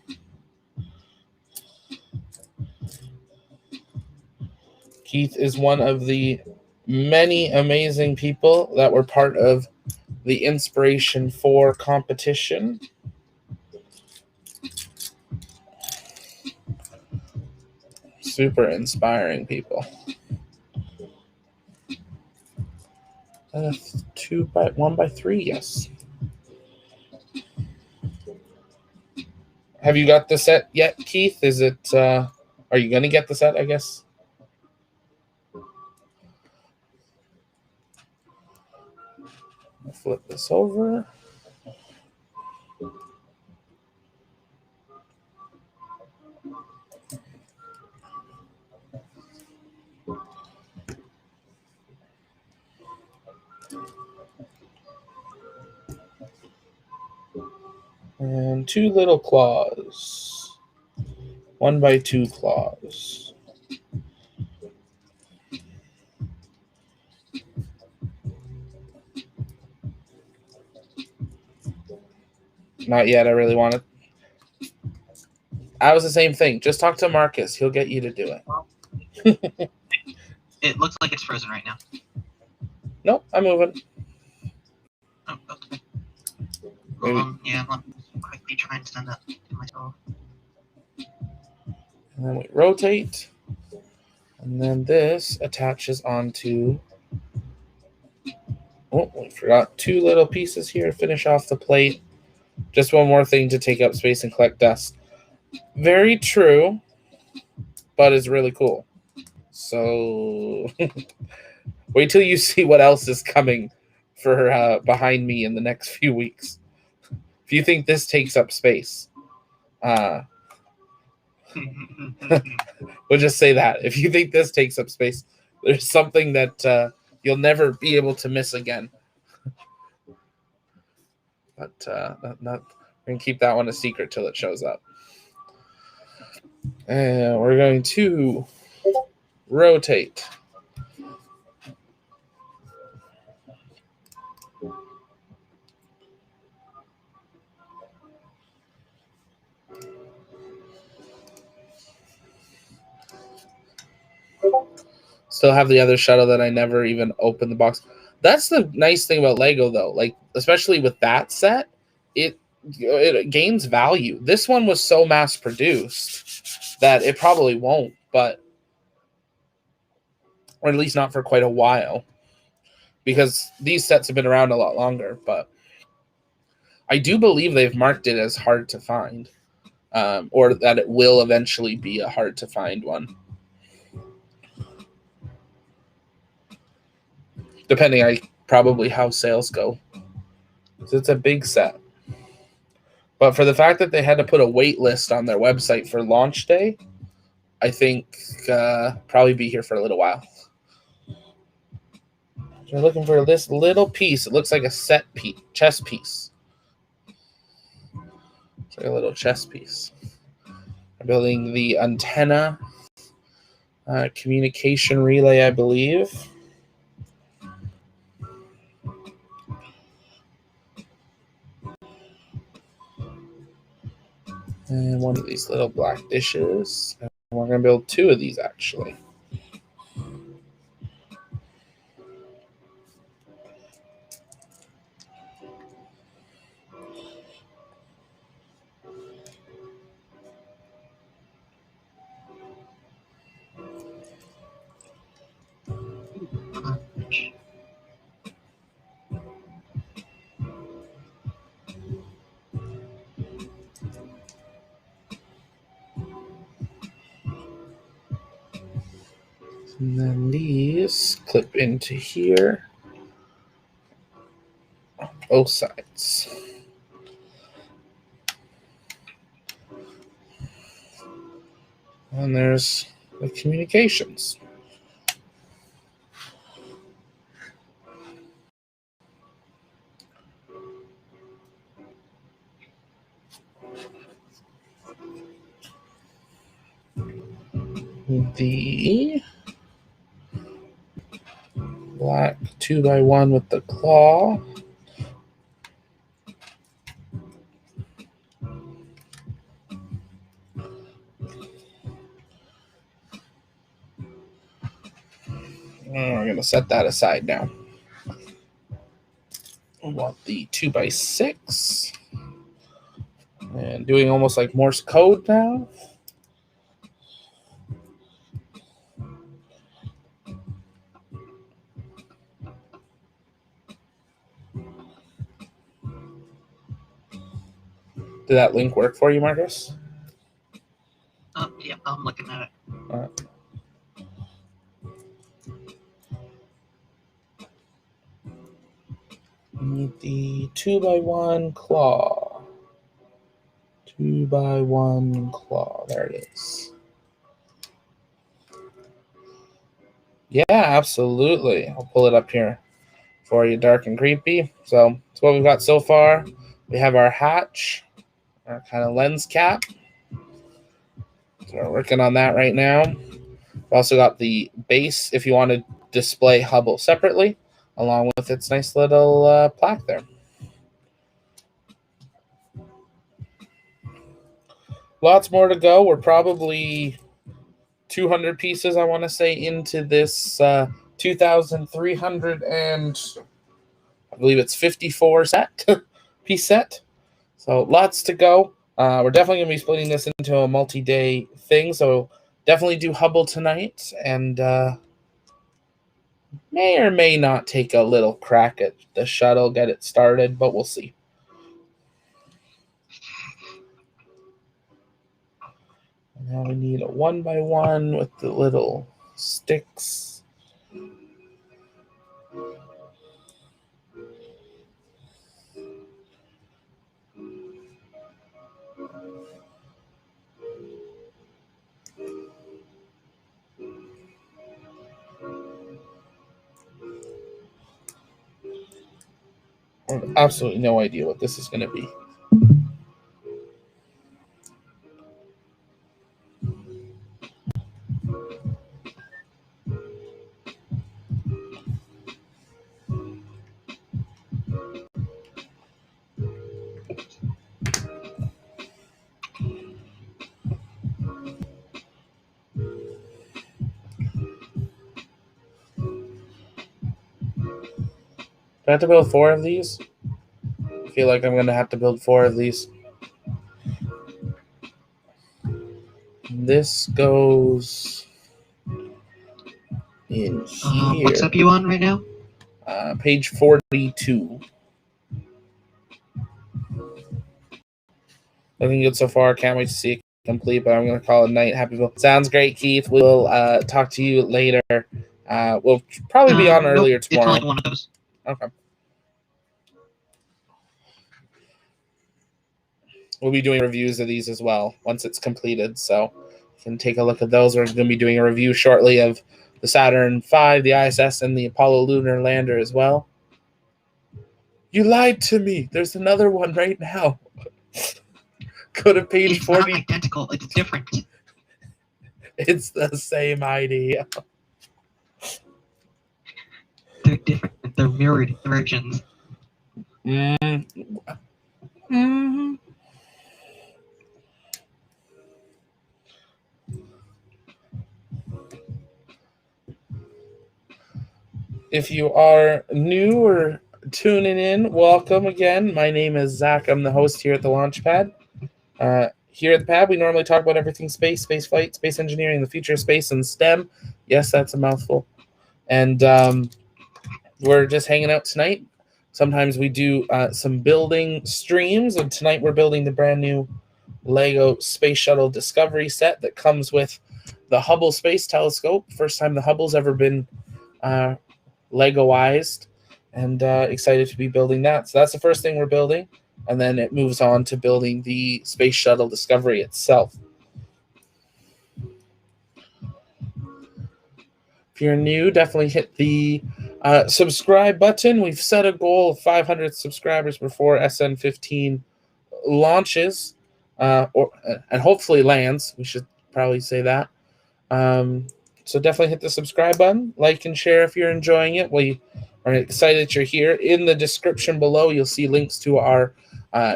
Keith is one of the many amazing people that were part of the Inspiration 4 competition. Super inspiring people. 1x3, yes. Have you got the set yet, Keith? Is it, are you going to get the set, I guess? I'll flip this over. And 2 little claws. 1x2 claws. Not yet, I really want it. I was the same thing. Just talk to Marcus. He'll get you to do it. It looks like it's frozen right now. Nope, I'm moving. Oh, okay. Maybe. Yeah, let me quickly try and send that to myself. And then we rotate. And then this attaches onto... Oh, we forgot 2 little pieces here to finish off the plate. Just one more thing to take up space and collect dust. Very true, but it's really cool. So wait till you see what else is coming for behind me in the next few weeks. If you think this takes up space, we'll just say that. If you think this takes up space, there's something that you'll never be able to miss again. But we're going to keep that one a secret till it shows up. And we're going to rotate. Still have the other shuttle that I never even opened the box. That's the nice thing about Lego, though. Like, especially with that set, it gains value. This one was so mass produced that it probably won't, but or at least not for quite a while, because these sets have been around a lot longer. But I do believe they've marked it as hard to find, or that it will eventually be a hard to find one. Depending on probably how sales go. So it's a big set. But for the fact that they had to put a wait list on their website for launch day, I think probably be here for a little while. You're looking for this little piece. It looks like a chess piece. It's like a little chess piece. I'm building the antenna communication relay, I believe. And one of these little black dishes. And we're going to build 2 of these, actually. And then these clip into here. Both sides. And there's the communications. The black 2x1 with the claw. We're going to set that aside now. I want the 2x6. And doing almost like Morse code now. Did that link work for you, Marcus? Yeah, I'm looking at it. All right. Need the 2x1 claw. 2x1 claw. There it is. Yeah, absolutely. I'll pull it up here for you, dark and creepy. So that's what we've got so far. We have our hatch, our kind of lens cap. So we're working on that right now. We've also got the base if you want to display Hubble separately, along with its nice little plaque there. Lots more to go. We're probably 200 pieces, I want to say, into this 2,300 and I believe it's 54 piece set. So lots to go. We're definitely going to be splitting this into a multi-day thing. So definitely do Hubble tonight, and may or may not take a little crack at the shuttle, get it started, but we'll see. Now we need a 1x1 with the little sticks. I have absolutely no idea what this is going to be. Do I have to build 4 of these? I feel like I'm going to have to build 4 of these. This goes in here. What's up you on right now? Page 42. Looking good so far. Can't wait to see it complete, but I'm going to call it night. Happy Bill. Sounds great, Keith. We'll talk to you later. We'll probably be on earlier tomorrow. It's only one of those. Okay. We'll be doing reviews of these as well once it's completed, so you can take a look at those. We're going to be doing a review shortly of the Saturn V, the ISS, and the Apollo lunar lander as well. You lied to me. There's another one right now. Go to page 40. It's not identical. It's different. It's the same idea. They're different. They're mirrored versions. Mm-hmm. If you are new or tuning in, welcome again. My name is Zach. I'm the host here at the Launchpad. Here at the pad, we normally talk about everything space, space flight, space engineering, the future of space, and STEM. Yes, that's a mouthful. And we're just hanging out tonight. Sometimes we do some building streams, and tonight we're building the brand new LEGO Space Shuttle Discovery set that comes with the Hubble Space Telescope. First time the Hubble's ever been Legoized, and excited to be building that. So that's the first thing we're building, and then it moves on to building the Space Shuttle Discovery itself. If you're new, definitely hit the subscribe button. We've set a goal of 500 subscribers before SN15 launches, and hopefully lands. We should probably say that. So definitely hit the subscribe button, like and share if you're enjoying it. We are excited that you're here. In the description below, you'll see links to our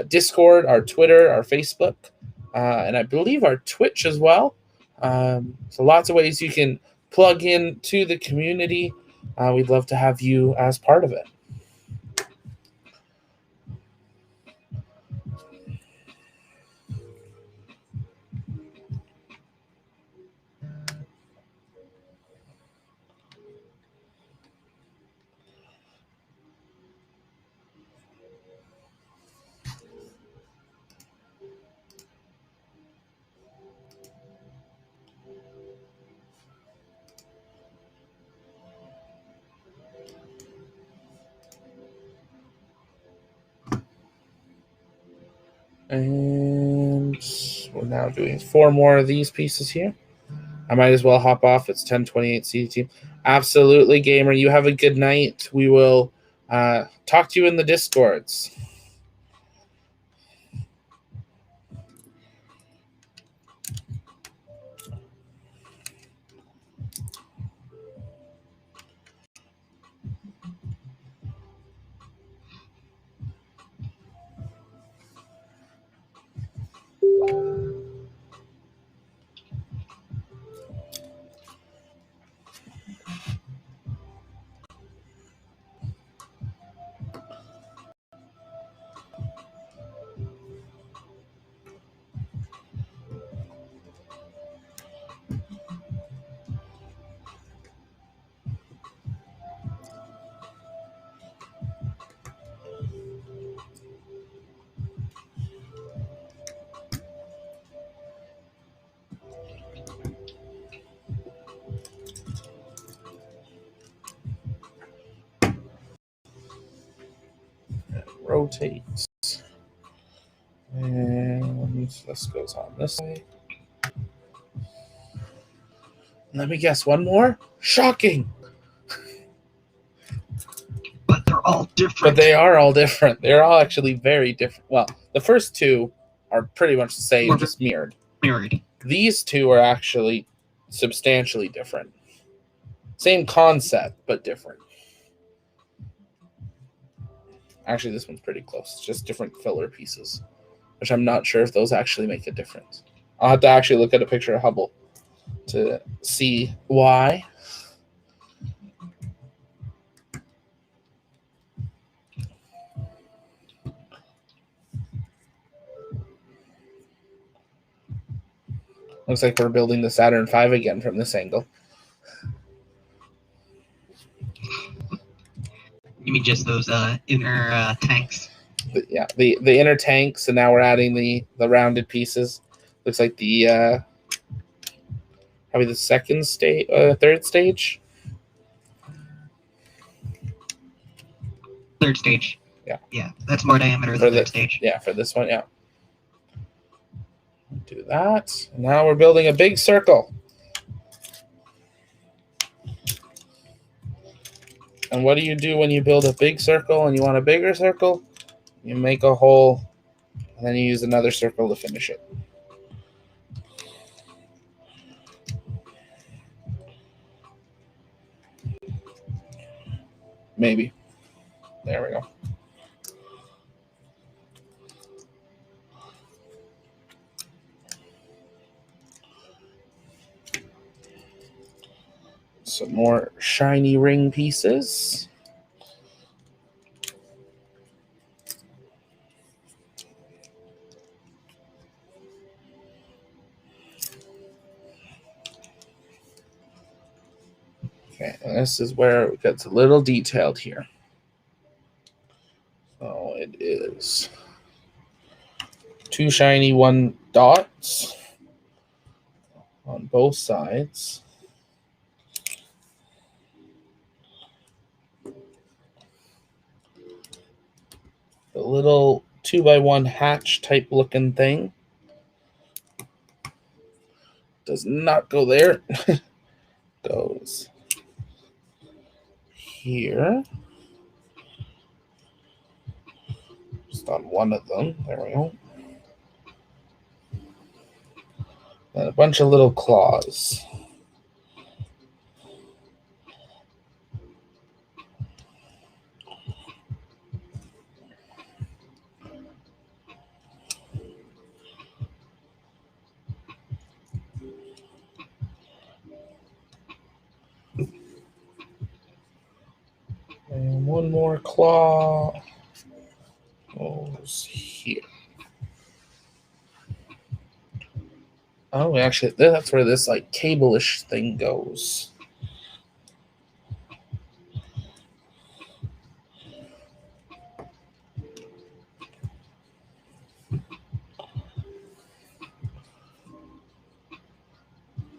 Discord, our Twitter, our Facebook, and I believe our Twitch as well. So lots of ways you can plug in to the community. We'd love to have you as part of it. And we're now doing 4 more of these pieces here. I might as well hop off. It's 10:28 CT. Absolutely, gamer. You have a good night. We will talk to you in the Discords. rotate. And this goes on this way. Let me guess, one more? Shocking! But they're all different. But they are all different. They're all actually very different. Well, the first two are pretty much the same, just mirrored. These two are actually substantially different. Same concept, but different. Actually, this one's pretty close. It's just different filler pieces, which I'm not sure if those actually make a difference. I'll have to actually look at a picture of Hubble to see why. Looks like we're building the Saturn V again from this angle. You mean just those inner tanks? Yeah, the inner tanks, and now we're adding the rounded pieces. Looks like the probably the third stage. Third stage. Yeah. Yeah, that's more diameter than third stage. Yeah, for this one, yeah. Do that. Now we're building a big circle. And what do you do when you build a big circle and you want a bigger circle? You make a hole, and then you use another circle to finish it. Maybe. There we go. Some more shiny ring pieces. Okay, and this is where it gets a little detailed here. So it is 2 shiny 1 dots on both sides. The little 2x1 hatch type looking thing does not go there. Goes here. Just on one of them. There we go. And a bunch of little claws. And one more claw goes here. Oh, actually, that's where this like cable-ish thing goes.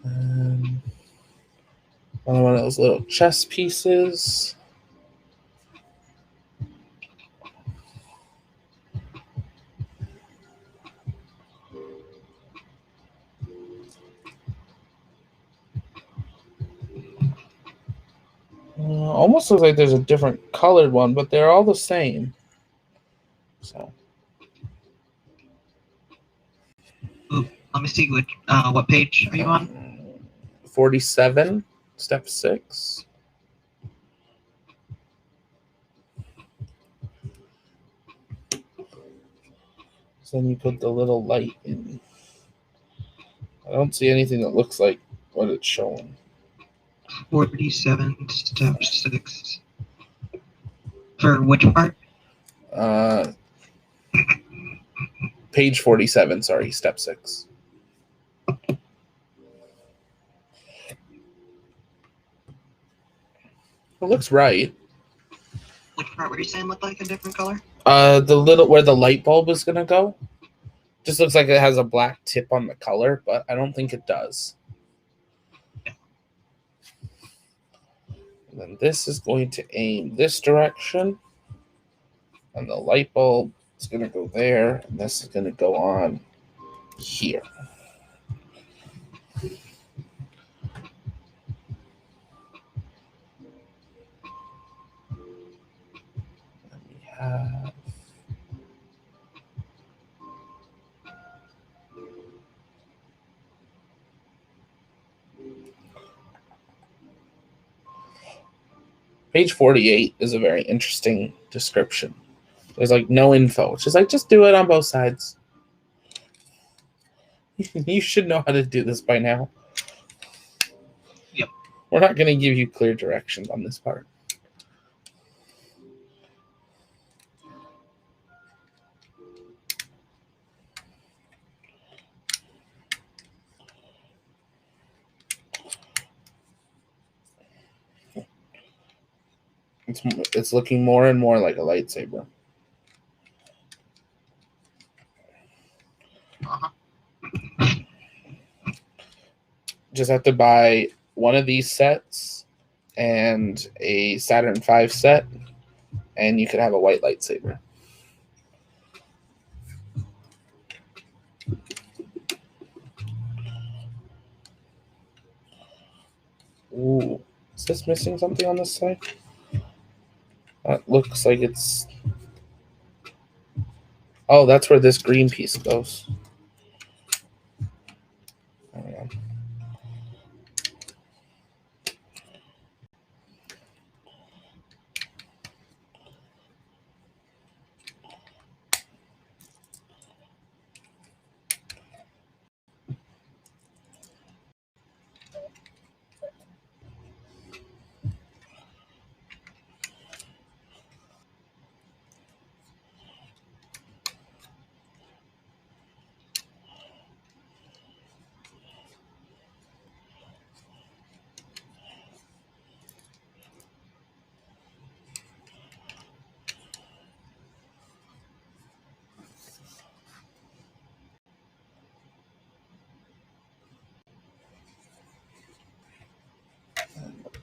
And another one of those little chess pieces. Almost looks like there's a different colored one, but they're all the same. So. Ooh, let me see what page are you on? 47, step 6. So then you put the little light in. I don't see anything that looks like what it's showing. 47, step 6. For which part? Page 47, sorry, step 6. It looks right. Which part were you saying looked like a different color? The little where the light bulb is gonna go. Just looks like it has a black tip on the color, but I don't think it does. And then this is going to aim this direction. And the light bulb is going to go there, and this is going to go on here. And we have page 48 is a very interesting description. There's like no info. It's just like, just do it on both sides. You should know how to do this by now. Yep. We're not going to give you clear directions on this part. It's looking more and more like a lightsaber. Just have to buy one of these sets and a Saturn V set, and you could have a white lightsaber. Ooh, is this missing something on this side? That looks like it's... Oh, that's where this green piece goes. Hang on.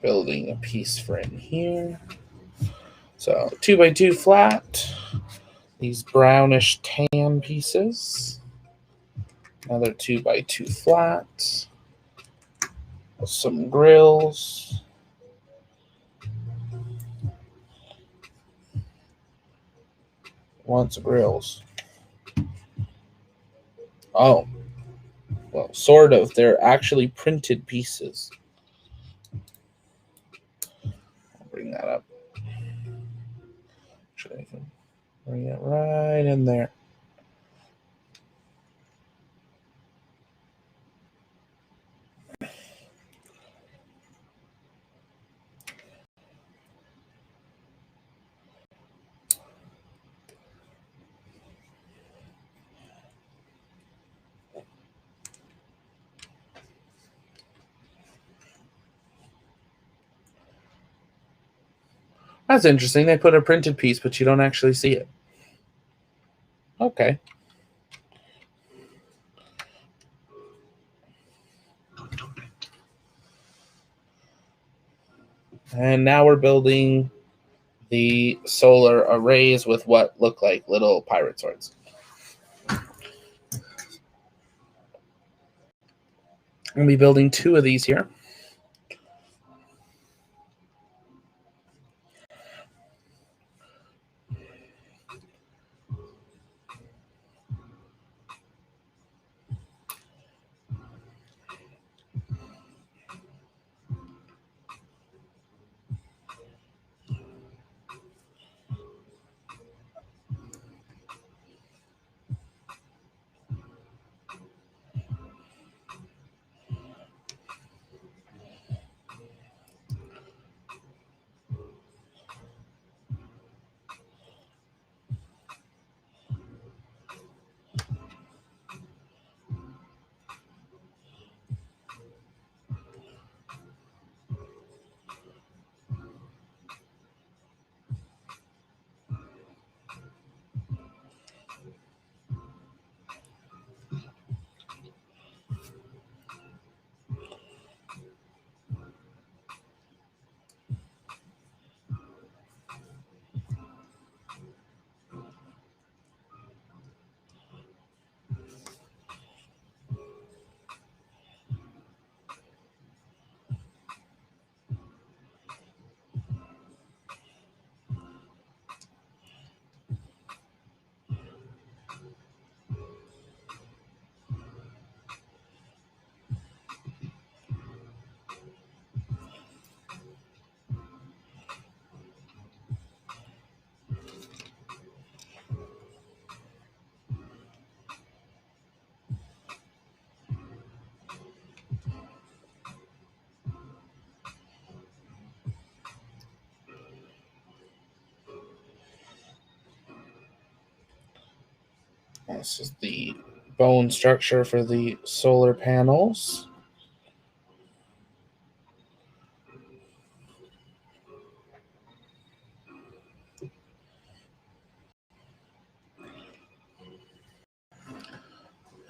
Building a piece for in here. So 2x2 flat. These brownish tan pieces. Another 2x2 flat. Some grills. Wants grills. Oh. Well, sort of. They're actually printed pieces. I'll bring that up. Actually, I can bring it right in there. That's interesting. They put a printed piece, but you don't actually see it. Okay. And now we're building the solar arrays with what look like little pirate swords. I'm going to be building 2 of these here. This is the bone structure for the solar panels.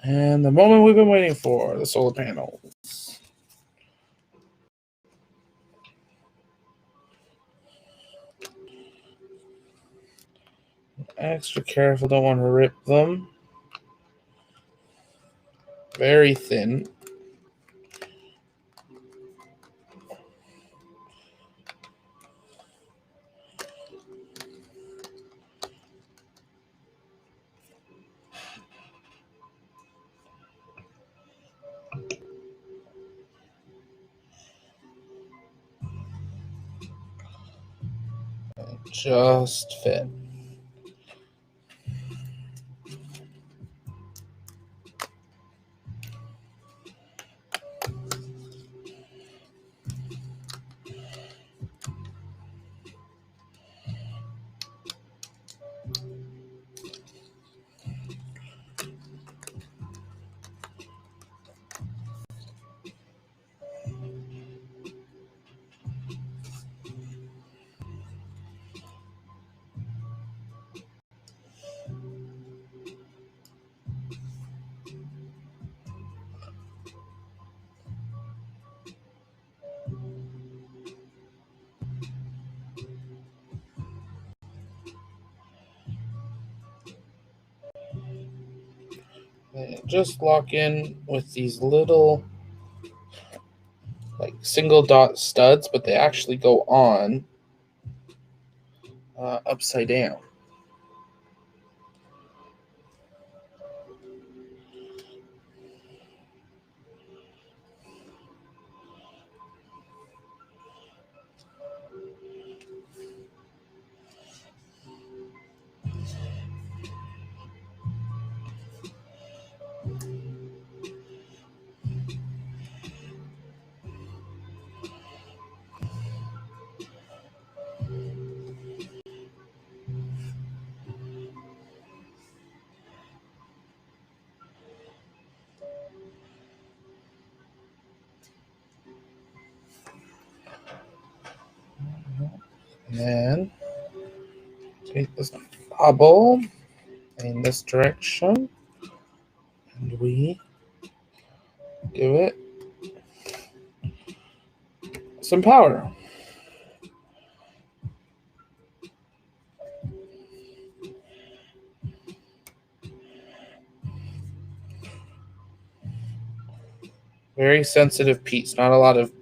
And the moment we've been waiting for, the solar panels. Extra careful, don't want to rip them. Very thin. Just fit. And just lock in with these little like single dot studs, but they actually go on upside down. And then take this bubble in this direction, and we give it some power. Very sensitive piece. Not a lot of.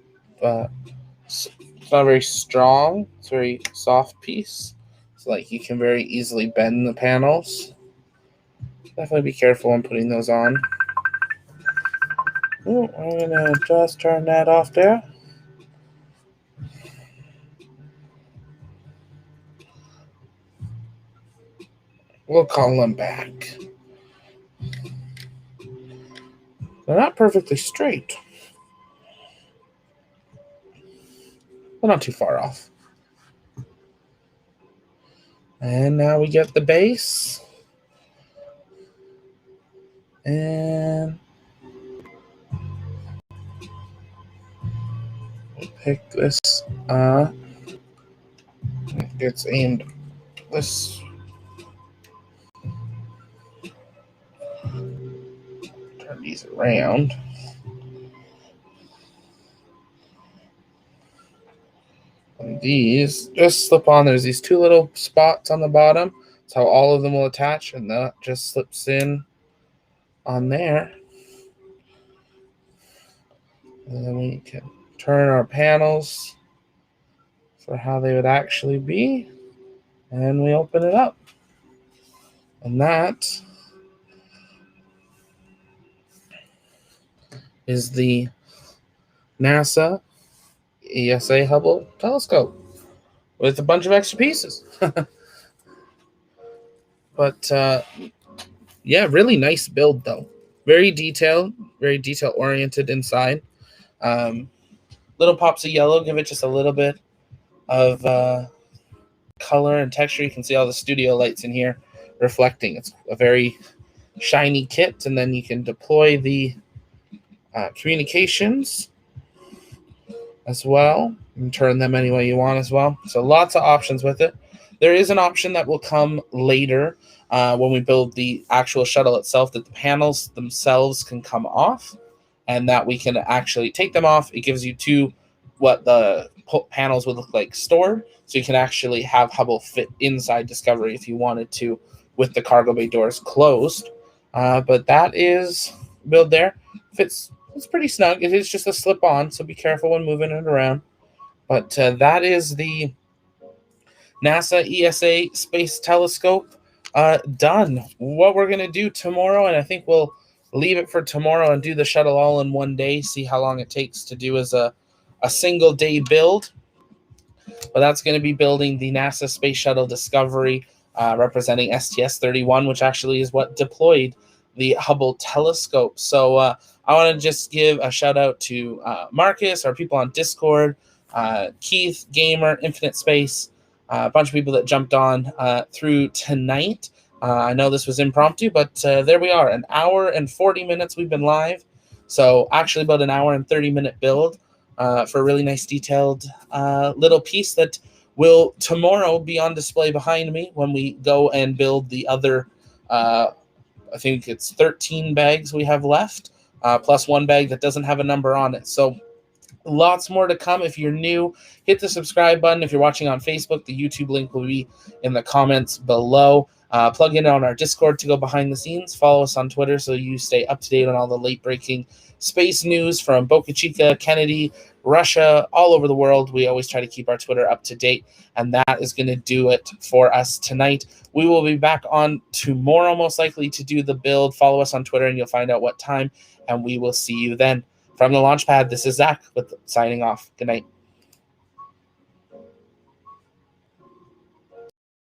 It's not very strong. It's a very soft piece. So like you can very easily bend the panels. Definitely be careful when putting those on. Ooh, I'm gonna just turn that off there. We'll call them back. They're not perfectly straight, but not too far off. And now we get the base. And we pick this up. It gets aimed this. Turn these around. And these just slip on. There's these two little spots on the bottom. That's how all of them will attach, and that just slips in on there. And then we can turn our panels for how they would actually be, and we open it up. And that is the NASA ESA Hubble telescope with a bunch of extra pieces. But yeah, really nice build though. Very detail oriented inside. Little pops of yellow give it just a little bit of color and texture. You can see all the studio lights in here reflecting. It's a very shiny kit, and then you can deploy the communications as well and turn them any way you want as well. So lots of options with it. There is an option that will come later when we build the actual shuttle itself, that the panels themselves can come off and that we can actually take them off. It gives you what the panels would look like stored, so you can actually have Hubble fit inside Discovery if you wanted to with the cargo bay doors closed. But that is build there. Fits. It's pretty snug. It is just a slip-on, so be careful when moving it around. But that is the NASA ESA Space Telescope done. What we're going to do tomorrow, and I think we'll leave it for tomorrow and do the shuttle all in one day, see how long it takes to do as a single day build. But that's going to be building the NASA Space Shuttle Discovery, representing STS-31, which actually is what deployed the Hubble telescope. So I want to just give a shout out to Marcus, our people on Discord, Keith, Gamer, Infinite Space, a bunch of people that jumped on through tonight. I know this was impromptu, but there we are, an hour and 40 minutes we've been live. So actually about an hour and 30-minute build for a really nice detailed little piece that will tomorrow be on display behind me when we go and build the other I think it's 13 bags we have left, plus one bag that doesn't have a number on it. So lots more to come. If you're new, hit the subscribe button. If you're watching on Facebook, the YouTube link will be in the comments below. Plug in on our Discord to go behind the scenes. Follow us on Twitter so you stay up to date on all the late-breaking space news from Boca Chica, Kennedy, Russia, all over the world. We always try to keep our Twitter up to date, and that is going to do it for us tonight. We will be back on tomorrow, most likely, to do the build. Follow us on Twitter, and you'll find out what time, and we will see you then. From the launch pad, this is Zach with signing off. Good night.